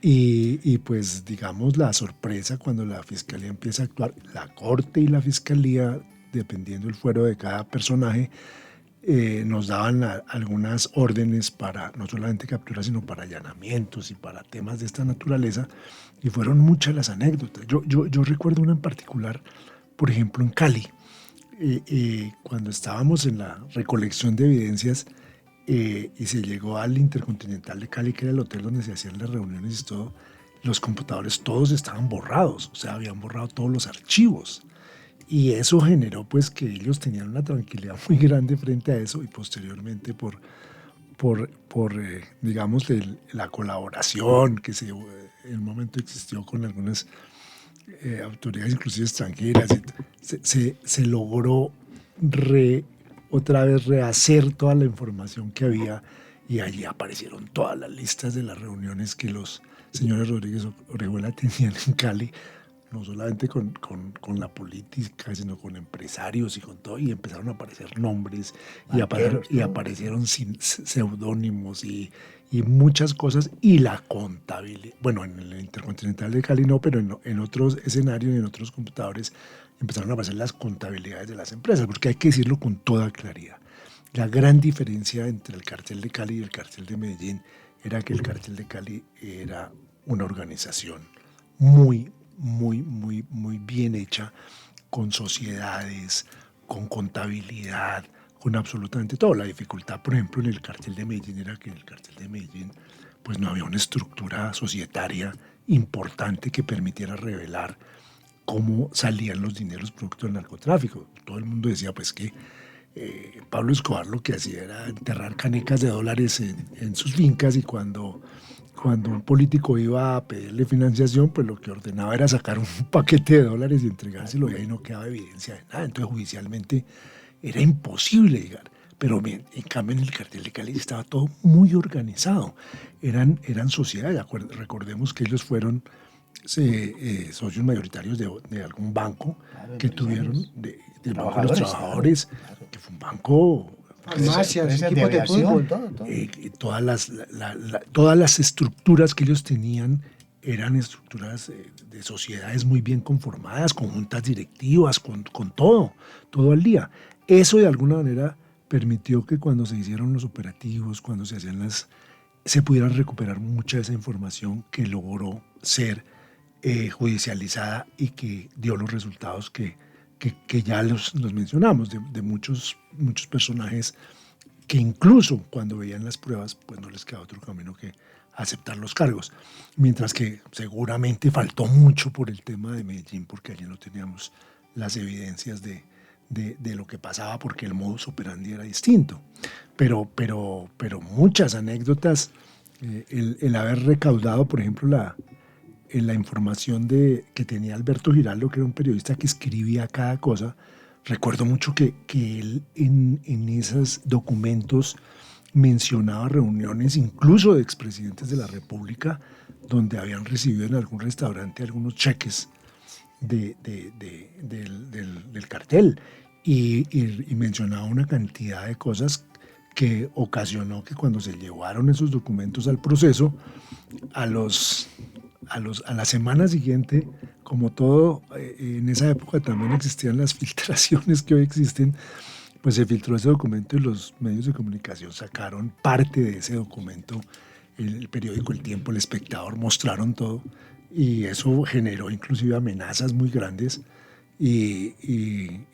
Y pues digamos la sorpresa cuando la fiscalía empieza a actuar, la Corte y la fiscalía, dependiendo del fuero de cada personaje, nos daban algunas órdenes para no solamente capturas, sino para allanamientos y para temas de esta naturaleza, y fueron muchas las anécdotas. Yo recuerdo una en particular, por ejemplo en Cali, cuando estábamos en la recolección de evidencias, y se llegó al Intercontinental de Cali, que era el hotel donde se hacían las reuniones y todo. Los computadores todos estaban borrados, o sea, habían borrado todos los archivos, y eso generó pues que ellos tenían una tranquilidad muy grande frente a eso, y posteriormente por digamos la colaboración que en un momento existió con algunas autoridades inclusive extranjeras. Se logró otra vez rehacer toda la información que había, y allí aparecieron todas las listas de las reuniones que los señores Rodríguez Orejuela tenían en Cali, no solamente con la política, sino con empresarios y con todo, y empezaron a aparecer nombres y aparecieron seudónimos y muchas cosas, y la contabilidad. Bueno, en el Intercontinental de Cali no, pero en otros escenarios y en otros computadores empezaron a aparecer las contabilidades de las empresas, porque hay que decirlo con toda claridad. La gran diferencia entre el cartel de Cali y el cartel de Medellín era que el cartel de Cali era una organización muy bien hecha, con sociedades, con contabilidad, con absolutamente todo. La dificultad, por ejemplo, en el cartel de Medellín era que en el cartel de Medellín pues no había una estructura societaria importante que permitiera revelar cómo salían los dineros producto del narcotráfico. Todo el mundo decía pues que Pablo Escobar lo que hacía era enterrar canecas de dólares en sus fincas, y cuando un político iba a pedirle financiación, pues lo que ordenaba era sacar un paquete de dólares y entregárselo, y ahí no quedaba evidencia de nada. Entonces judicialmente era imposible llegar. Pero bien, en cambio en el cartel de Cali estaba todo muy organizado. Eran sociedades. Recordemos que ellos fueron socios mayoritarios de algún banco, claro, que tuvieron del Banco de los Trabajadores, claro, que fue un banco, farmacias, equipos de fútbol, todo. Todas las estructuras que ellos tenían eran estructuras de sociedades muy bien conformadas, con juntas directivas, con todo al día. Eso de alguna manera permitió que cuando se hicieron los operativos, cuando se hacían se pudieran recuperar mucha de esa información que logró ser judicializada, y que dio los resultados que ya los mencionamos, de muchos personajes que incluso cuando veían las pruebas pues no les quedaba otro camino que aceptar los cargos. Mientras que seguramente faltó mucho por el tema de Medellín, porque allí no teníamos las evidencias de lo que pasaba, porque el modus operandi era distinto. Pero muchas anécdotas, el haber recaudado, por ejemplo, la información que tenía Alberto Giraldo, que era un periodista que escribía cada cosa. Recuerdo mucho que él en esos documentos mencionaba reuniones incluso de expresidentes de la República, donde habían recibido en algún restaurante algunos cheques del cartel, y mencionaba una cantidad de cosas que ocasionó que cuando se llevaron esos documentos al proceso, a la semana siguiente, como todo, en esa época también existían las filtraciones que hoy existen, pues se filtró ese documento y los medios de comunicación sacaron parte de ese documento. El periódico El Tiempo, El Espectador, mostraron todo, y eso generó inclusive amenazas muy grandes y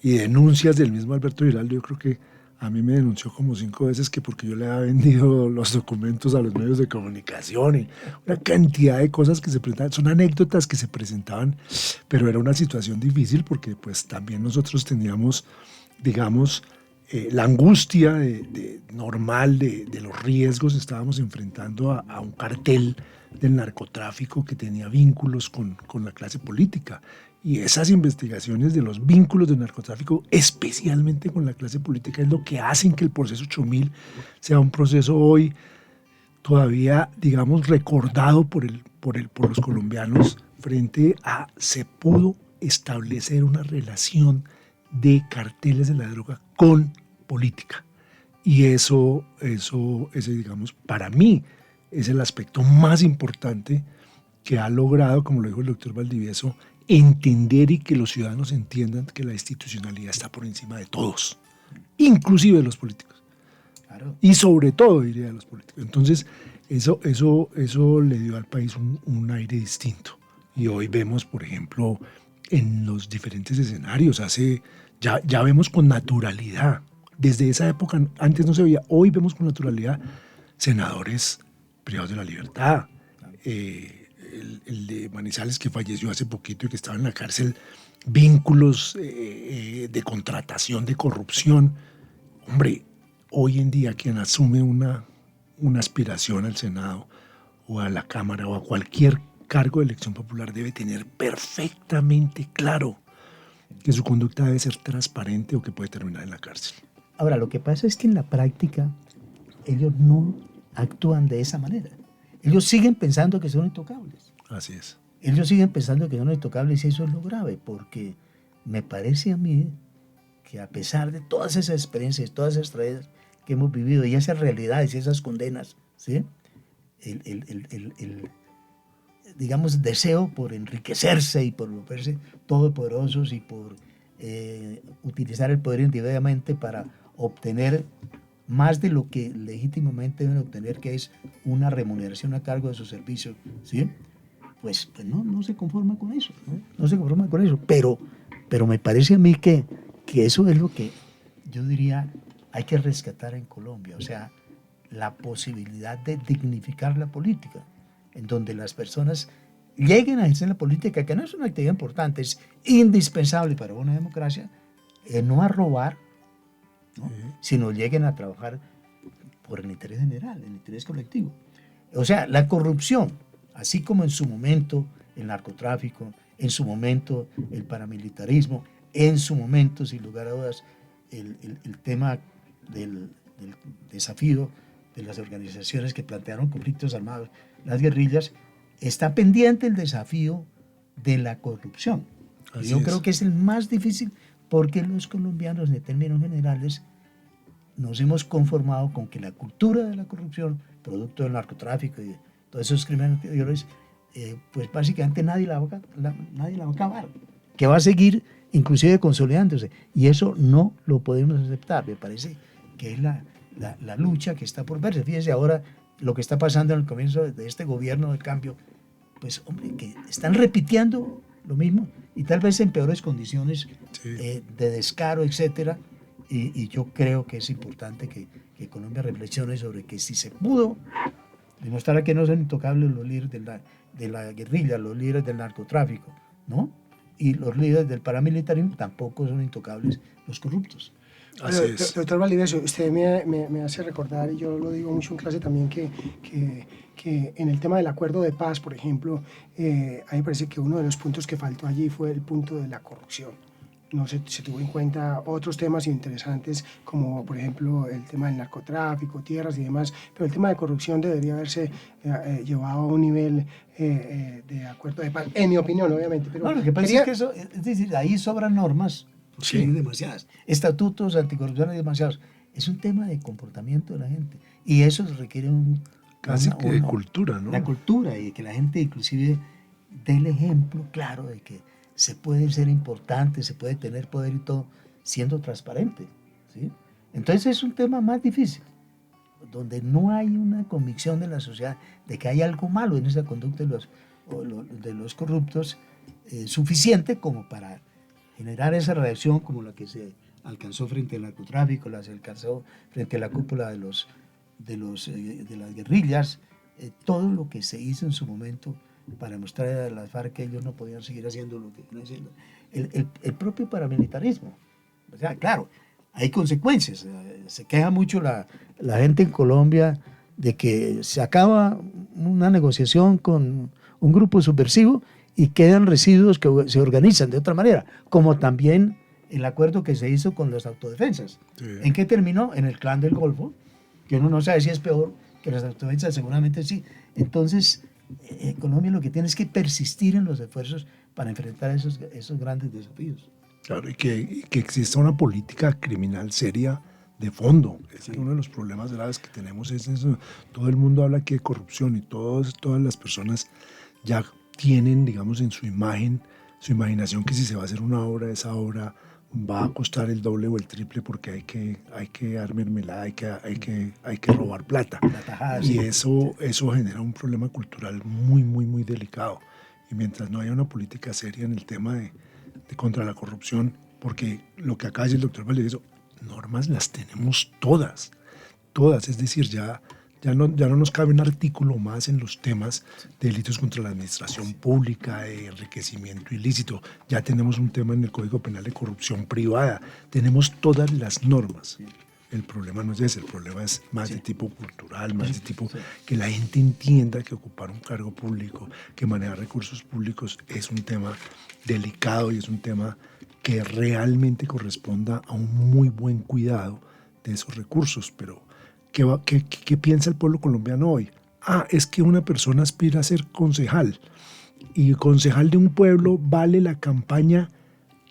denuncias del mismo Alberto Giraldo. Yo creo que a mí me denunció como 5 veces que porque yo le había vendido los documentos a los medios de comunicación, y una cantidad de cosas que se presentaban. Son anécdotas que se presentaban, pero era una situación difícil porque pues también nosotros teníamos, digamos, la angustia normal de los riesgos. Estábamos enfrentando a un cartel del narcotráfico que tenía vínculos con la clase política. Y esas investigaciones de los vínculos del narcotráfico, especialmente con la clase política, es lo que hacen que el proceso 8000 sea un proceso hoy todavía, digamos, recordado por los colombianos, frente a se pudo establecer una relación de carteles de la droga con política. Y ese, digamos, para mí es el aspecto más importante que ha logrado, como lo dijo el doctor Valdivieso, entender y que los ciudadanos entiendan que la institucionalidad está por encima de todos, inclusive de los políticos. Claro. Y sobre todo, diría, de los políticos. Entonces, eso le dio al país un aire distinto. Y hoy vemos, por ejemplo, en los diferentes escenarios, ya vemos con naturalidad. Desde esa época, antes no se veía, hoy vemos con naturalidad senadores privados de la libertad. El de Manizales, que falleció hace poquito y que estaba en la cárcel, vínculos de contratación, de corrupción. Hombre, hoy en día quien asume una aspiración al Senado o a la Cámara o a cualquier cargo de elección popular debe tener perfectamente claro que su conducta debe ser transparente o que puede terminar en la cárcel. Ahora, lo que pasa es que en la práctica ellos no actúan de esa manera. Ellos siguen pensando que son intocables. Así es. Ellos siguen pensando que son intocables y eso es lo grave, porque me parece a mí que a pesar de todas esas experiencias, todas esas tragedias que hemos vivido y esas realidades y esas condenas, ¿sí? Digamos, deseo por enriquecerse y por volverse todopoderosos y por utilizar el poder indebidamente para obtener más de lo que legítimamente deben obtener, que es una remuneración a cargo de su servicio, ¿sí? Pues no se conforma con eso, no se conforma con eso, pero me parece a mí que eso es lo que yo diría hay que rescatar en Colombia, o sea, la posibilidad de dignificar la política, en donde las personas lleguen a ejercer la política, que no es una actividad importante, es indispensable para una democracia, no a robar, ¿no? Sino lleguen a trabajar por el interés general, el interés colectivo. O sea, la corrupción, así como en su momento el narcotráfico, en su momento el paramilitarismo, en su momento, sin lugar a dudas, el tema del desafío de las organizaciones que plantearon conflictos armados, las guerrillas, está pendiente el desafío de la corrupción. Yo creo que es el más difícil porque los colombianos, en términos generales, nos hemos conformado con que la cultura de la corrupción, producto del narcotráfico y de todos esos crímenes anteriores, pues básicamente nadie la va a acabar, que va a seguir inclusive consolidándose. Y eso no lo podemos aceptar. Me parece que es la lucha que está por verse. Fíjense ahora lo que está pasando en el comienzo de este gobierno de cambio, pues hombre, que están repitiendo lo mismo y tal vez en peores condiciones, sí, de descaro, etcétera. Y yo creo que es importante que Colombia reflexione sobre que si se pudo demostrar que no son intocables los líderes de la guerrilla, los líderes del narcotráfico, ¿no? Y los líderes del paramilitarismo, tampoco son intocables los corruptos. Así es. Doctor Valdivieso, usted me hace recordar, y yo lo digo mucho en clase también, que en el tema del acuerdo de paz, por ejemplo, a mí me parece que uno de los puntos que faltó allí fue el punto de la corrupción. No se tuvo en cuenta otros temas interesantes, como por ejemplo el tema del narcotráfico, tierras y demás, pero el tema de corrupción debería haberse llevado a un nivel de acuerdo de paz, en mi opinión, obviamente. Pero lo que pasa es que eso, es decir, ahí sobran normas, sí, hay demasiadas, estatutos anticorrupción hay demasiados. Es un tema de comportamiento de la gente y eso requiere casi que de cultura, ¿no? La cultura, y que la gente inclusive dé el ejemplo claro de que se puede ser importante, se puede tener poder y todo, siendo transparente, ¿sí? Entonces es un tema más difícil, donde no hay una convicción de la sociedad de que hay algo malo en esa conducta de los corruptos, suficiente como para generar esa reacción como la que se alcanzó frente al narcotráfico, la se alcanzó frente a la cúpula de las guerrillas, todo lo que se hizo en su momento para mostrar a las FARC que ellos no podían seguir haciendo lo que están haciendo. El propio paramilitarismo. O sea, claro, hay consecuencias. Se queja mucho la gente en Colombia de que se acaba una negociación con un grupo subversivo y quedan residuos que se organizan de otra manera, como también el acuerdo que se hizo con las autodefensas. Sí. ¿En qué terminó? En el Clan del Golfo, que uno no sabe si es peor que las autodefensas, seguramente sí. Entonces, Colombia lo que tiene es que persistir en los esfuerzos para enfrentar esos grandes desafíos. Claro, y que exista una política criminal seria de fondo. Sí. Uno de los problemas graves que tenemos es eso. Todo el mundo habla aquí de corrupción y todas las personas ya tienen, digamos, en su imaginación que si se va a hacer una obra, esa obra va a costar el doble o el triple porque hay que dar mermelada, hay que robar plata. Y eso genera un problema cultural muy, muy, muy delicado. Y mientras no haya una política seria en el tema de contra la corrupción, porque lo que acaba de decir el doctor Valdivieso, normas las tenemos todas, es decir, ya no nos cabe un artículo más en los temas de delitos contra la administración pública, de enriquecimiento ilícito. Ya tenemos un tema en el Código Penal de corrupción privada. Tenemos todas las normas. el problema no es ese, el problema es más de tipo cultural, más de tipo que la gente entienda que ocupar un cargo público, que manejar recursos públicos es un tema delicado y es un tema que realmente corresponda a un muy buen cuidado de esos recursos. Pero, ¿qué piensa el pueblo colombiano hoy? Es que una persona aspira a ser concejal y concejal de un pueblo vale la campaña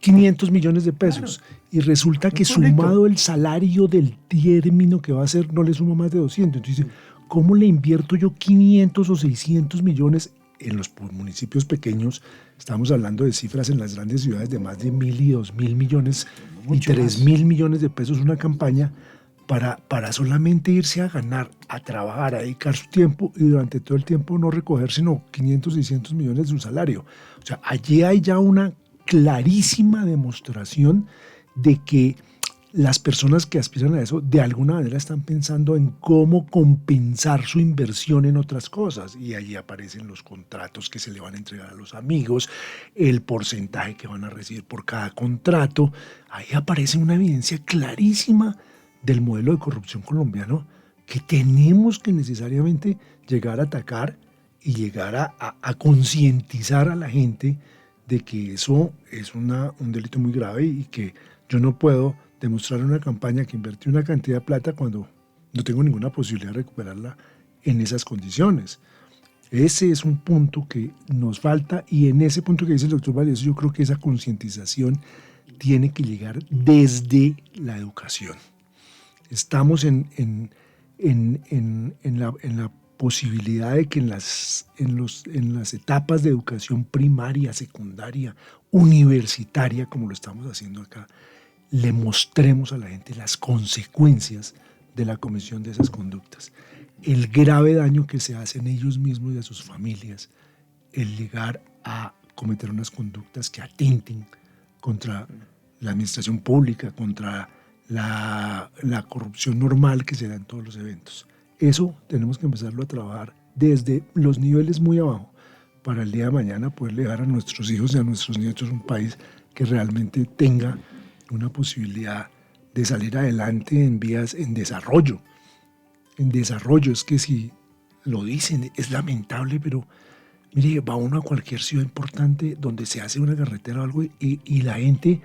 500 millones de pesos. Claro. Y resulta que sumado el salario del término que va a hacer no le suma más de 200. Entonces, ¿cómo le invierto yo 500 o 600 millones en los municipios pequeños? Estamos hablando de cifras en las grandes ciudades de más de 1.000 y 2.000 millones y 3.000 millones de pesos una campaña para solamente irse a ganar, a trabajar, a dedicar su tiempo y durante todo el tiempo no recoger sino 500, 600 millones de su salario. O sea, allí hay ya una clarísima demostración de que las personas que aspiran a eso de alguna manera están pensando en cómo compensar su inversión en otras cosas, y allí aparecen los contratos que se le van a entregar a los amigos, el porcentaje que van a recibir por cada contrato. Ahí aparece una evidencia clarísima del modelo de corrupción colombiano que tenemos que necesariamente llegar a atacar y llegar a concientizar a la gente de que eso es un delito muy grave y que yo no puedo demostrar en una campaña que invertí una cantidad de plata cuando no tengo ninguna posibilidad de recuperarla en esas condiciones. Ese es un punto que nos falta, y en ese punto que dice el doctor Valdivieso yo creo que esa concientización tiene que llegar desde la educación. Estamos en la posibilidad de que en las etapas de educación primaria, secundaria, universitaria, como lo estamos haciendo acá, le mostremos a la gente las consecuencias de la comisión de esas conductas, el grave daño que se hacen ellos mismos y a sus familias, el llegar a cometer unas conductas que atenten contra la administración pública, contra la corrupción normal que se da en todos los eventos. Eso tenemos que empezarlo a trabajar desde los niveles muy abajo para el día de mañana poder dejar a nuestros hijos y a nuestros nietos un país que realmente tenga una posibilidad de salir adelante en vías en desarrollo. En desarrollo, es que si lo dicen, es lamentable, pero mire, va uno a cualquier ciudad importante donde se hace una carretera o algo y la gente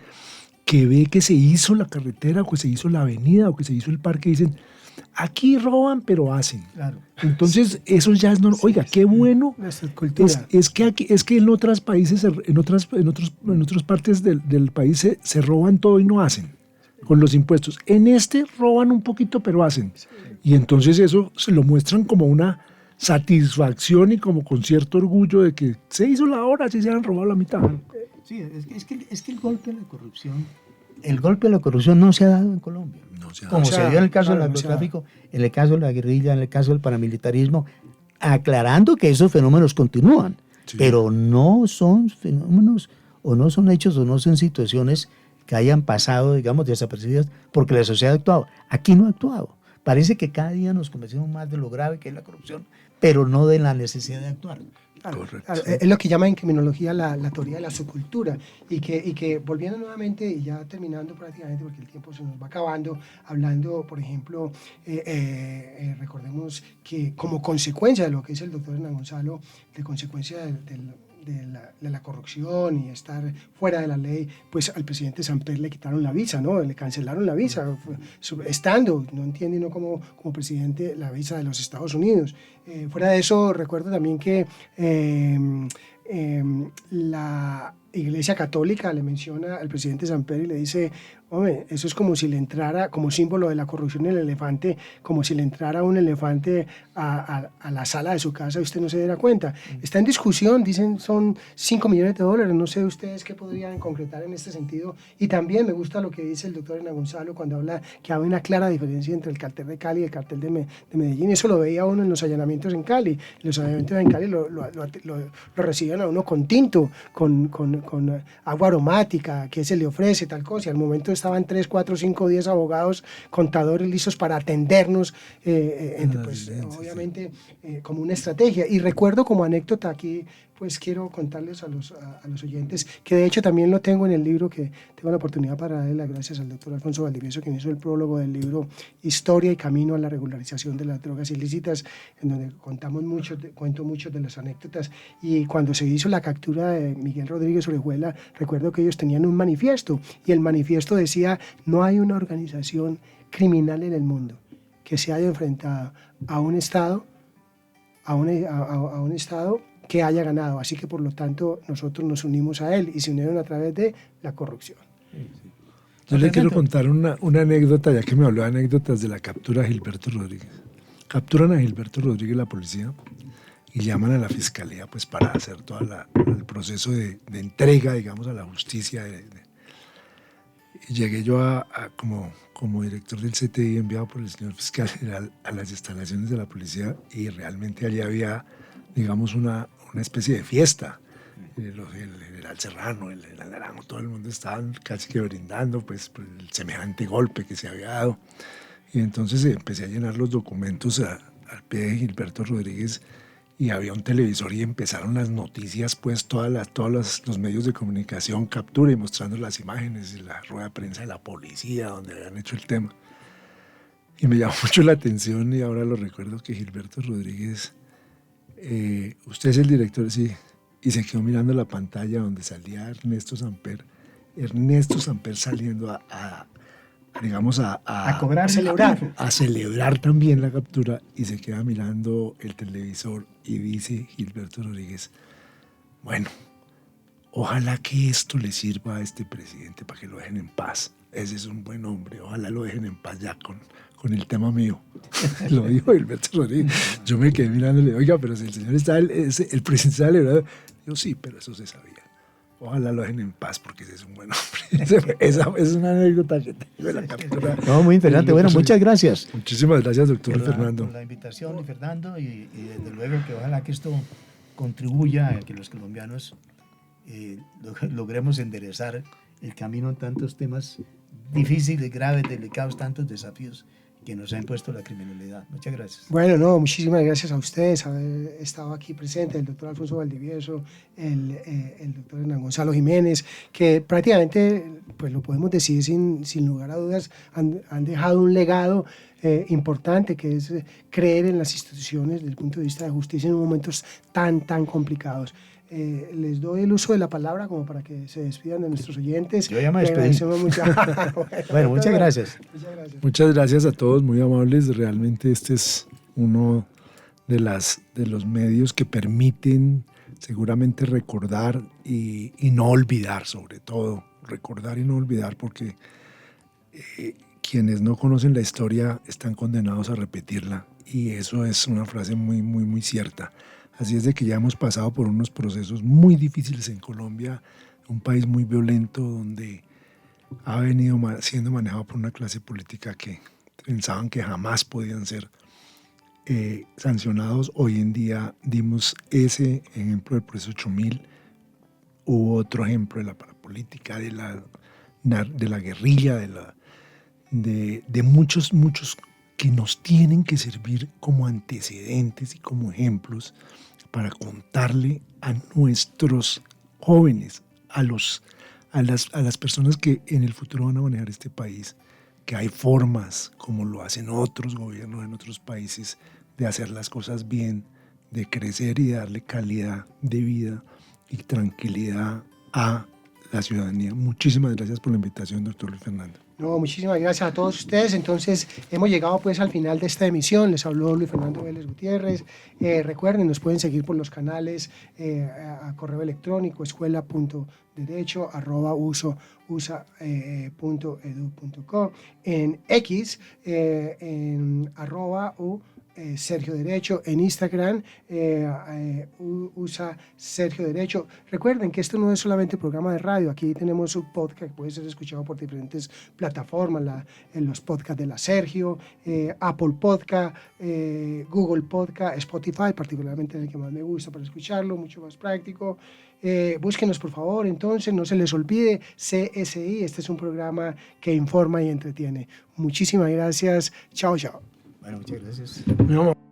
que ve que se hizo la carretera o que se hizo la avenida o que se hizo el parque, dicen, aquí roban, pero hacen. Claro. Entonces, eso ya es normal. Oiga, qué bueno. Es que en otros países, en otras partes del país se roban todo y no hacen con los impuestos. En este roban un poquito, pero hacen. Y entonces eso se lo muestran como una satisfacción y como con cierto orgullo de que se hizo la obra, así se han robado la mitad. Sí, es que el golpe a la corrupción no se ha dado en Colombia. No se ha dado. Como se dio en el caso del narcotráfico, en el caso de la guerrilla, en el caso del paramilitarismo, aclarando que esos fenómenos continúan, pero no son fenómenos o no son hechos o no son situaciones que hayan pasado, digamos, desapercibidas porque la sociedad ha actuado. Aquí no ha actuado. Parece que cada día nos convencemos más de lo grave que es la corrupción, pero no de la necesidad de actuar. Claro, es lo que llama en criminología la teoría de la subcultura, y que volviendo nuevamente y ya terminando prácticamente porque el tiempo se nos va acabando, hablando por ejemplo, recordemos que como consecuencia de lo que dice el doctor Hernán Gonzalo, de consecuencia de la corrupción y estar fuera de la ley, pues al presidente Samper le quitaron la visa, ¿no? Le cancelaron la visa, estando, no entiende uno como presidente, la visa de los Estados Unidos. Fuera de eso, recuerdo también que la Iglesia Católica le menciona al presidente Samper y le dice, hombre, eso es como si le entrara, como símbolo de la corrupción, el elefante, como si le entrara un elefante a la sala de su casa y usted no se diera cuenta. Está en discusión, dicen son $5 millones, no sé ustedes qué podrían concretar en este sentido. Y también me gusta lo que dice el doctor Hernán Gonzalo cuando habla que hay una clara diferencia entre el cartel de Cali y el cartel de Medellín. Eso lo veía uno en los allanamientos en Cali. Los allanamientos en Cali lo recibían a uno con tinto, con agua aromática, que se le ofrece tal cosa, y al momento estaban 3, 4, 5, 10 abogados, contadores listos para atendernos, pues, obviamente como una estrategia. Y recuerdo como anécdota aquí, pues quiero contarles a los oyentes, que de hecho también lo tengo en el libro, que tengo la oportunidad para darle las gracias al doctor Alfonso Valdivieso, quien hizo el prólogo del libro Historia y Camino a la Regularización de las Drogas Ilícitas, en donde cuento muchas de las anécdotas. Y cuando se hizo la captura de Miguel Rodríguez Orejuela, recuerdo que ellos tenían un manifiesto, y el manifiesto decía: no hay una organización criminal en el mundo que se haya enfrentado a un Estado, a un Estado que haya ganado. Así que, por lo tanto, nosotros nos unimos a él y se unieron a través de la corrupción. Yo le quiero contar una anécdota, ya que me habló de anécdotas de la captura de Gilberto Rodríguez. Capturan a Gilberto Rodríguez la policía y llaman a la fiscalía pues para hacer todo el proceso de entrega, digamos, a la justicia. Y llegué yo como director del CTI, enviado por el señor fiscal general a las instalaciones de la policía, y realmente allí había, digamos, una especie de fiesta. El general Serrano, el general Naranjo, todo el mundo estaban casi que brindando pues, por el semejante golpe que se había dado. Y entonces empecé a llenar los documentos al pie de Gilberto Rodríguez, y había un televisor y empezaron las noticias, pues todos los medios de comunicación, captura y mostrando las imágenes y la rueda de prensa de la policía donde habían hecho el tema. Y me llamó mucho la atención, y ahora lo recuerdo, que Gilberto Rodríguez, usted es el director, sí, y se quedó mirando la pantalla donde salía Ernesto Samper saliendo a celebrar. A celebrar también la captura, y se queda mirando el televisor y dice Gilberto Rodríguez: bueno, ojalá que esto le sirva a este presidente para que lo dejen en paz. Ese es un buen hombre, ojalá lo dejen en paz ya con el tema mío. Lo dijo Gilberto Rodríguez. Yo me quedé mirándole: oiga, pero si el señor está, el presidente está celebrando. Yo: sí, pero eso se sabía. Ojalá lo dejen en paz porque ese es un buen hombre. Esa es una anécdota que tengo de la captura. No, muy interesante. Bueno, muchas gracias. Muchísimas gracias, doctor Fernando. Por la invitación, Fernando, y desde luego que ojalá que esto contribuya a que los colombianos logremos enderezar el camino en tantos temas difíciles, graves, delicados, tantos desafíos que nos ha impuesto la criminalidad. Muchas gracias. Bueno, no, muchísimas gracias a ustedes haber estado aquí presente, el doctor Alfonso Valdivieso, el doctor Hernán Gonzalo Jiménez, que prácticamente, pues lo podemos decir sin lugar a dudas, han dejado un legado importante, que es creer en las instituciones desde el punto de vista de justicia en momentos tan complicados. Les doy el uso de la palabra como para que se despidan de nuestros oyentes. Yo ya me despedí. Bueno, muchas gracias. Muchas gracias a todos, muy amables. Realmente este es uno de los medios que permiten seguramente recordar y no olvidar, sobre todo. Recordar y no olvidar, porque quienes no conocen la historia están condenados a repetirla, y eso es una frase muy cierta. Así es de que ya hemos pasado por unos procesos muy difíciles en Colombia, un país muy violento donde ha venido siendo manejado por una clase política que pensaban que jamás podían ser sancionados. Hoy en día dimos ese ejemplo del proceso 8000, hubo otro ejemplo de la parapolítica, de la guerrilla, de muchos que nos tienen que servir como antecedentes y como ejemplos para contarle a nuestros jóvenes, a las personas que en el futuro van a manejar este país, que hay formas, como lo hacen otros gobiernos en otros países, de hacer las cosas bien, de crecer y darle calidad de vida y tranquilidad a la ciudadanía. Muchísimas gracias por la invitación, doctor Luis Fernando. No, muchísimas gracias a todos ustedes. Entonces, hemos llegado pues al final de esta emisión. Les habló Luis Fernando Vélez Gutiérrez. Recuerden, nos pueden seguir por los canales a correo electrónico escuela.derecho@usa.edu.co, en X, en @Sergio Derecho, en Instagram, usa Sergio Derecho. Recuerden que esto no es solamente programa de radio, aquí tenemos un podcast que puede ser escuchado por diferentes plataformas, en los podcasts de la Sergio, Apple Podcast, Google Podcast, Spotify, particularmente el que más me gusta para escucharlo, mucho más práctico. Búsquenos por favor, entonces no se les olvide CSI, este es un programa que informa y entretiene. Muchísimas gracias, chao. Bueno, muchas gracias. No.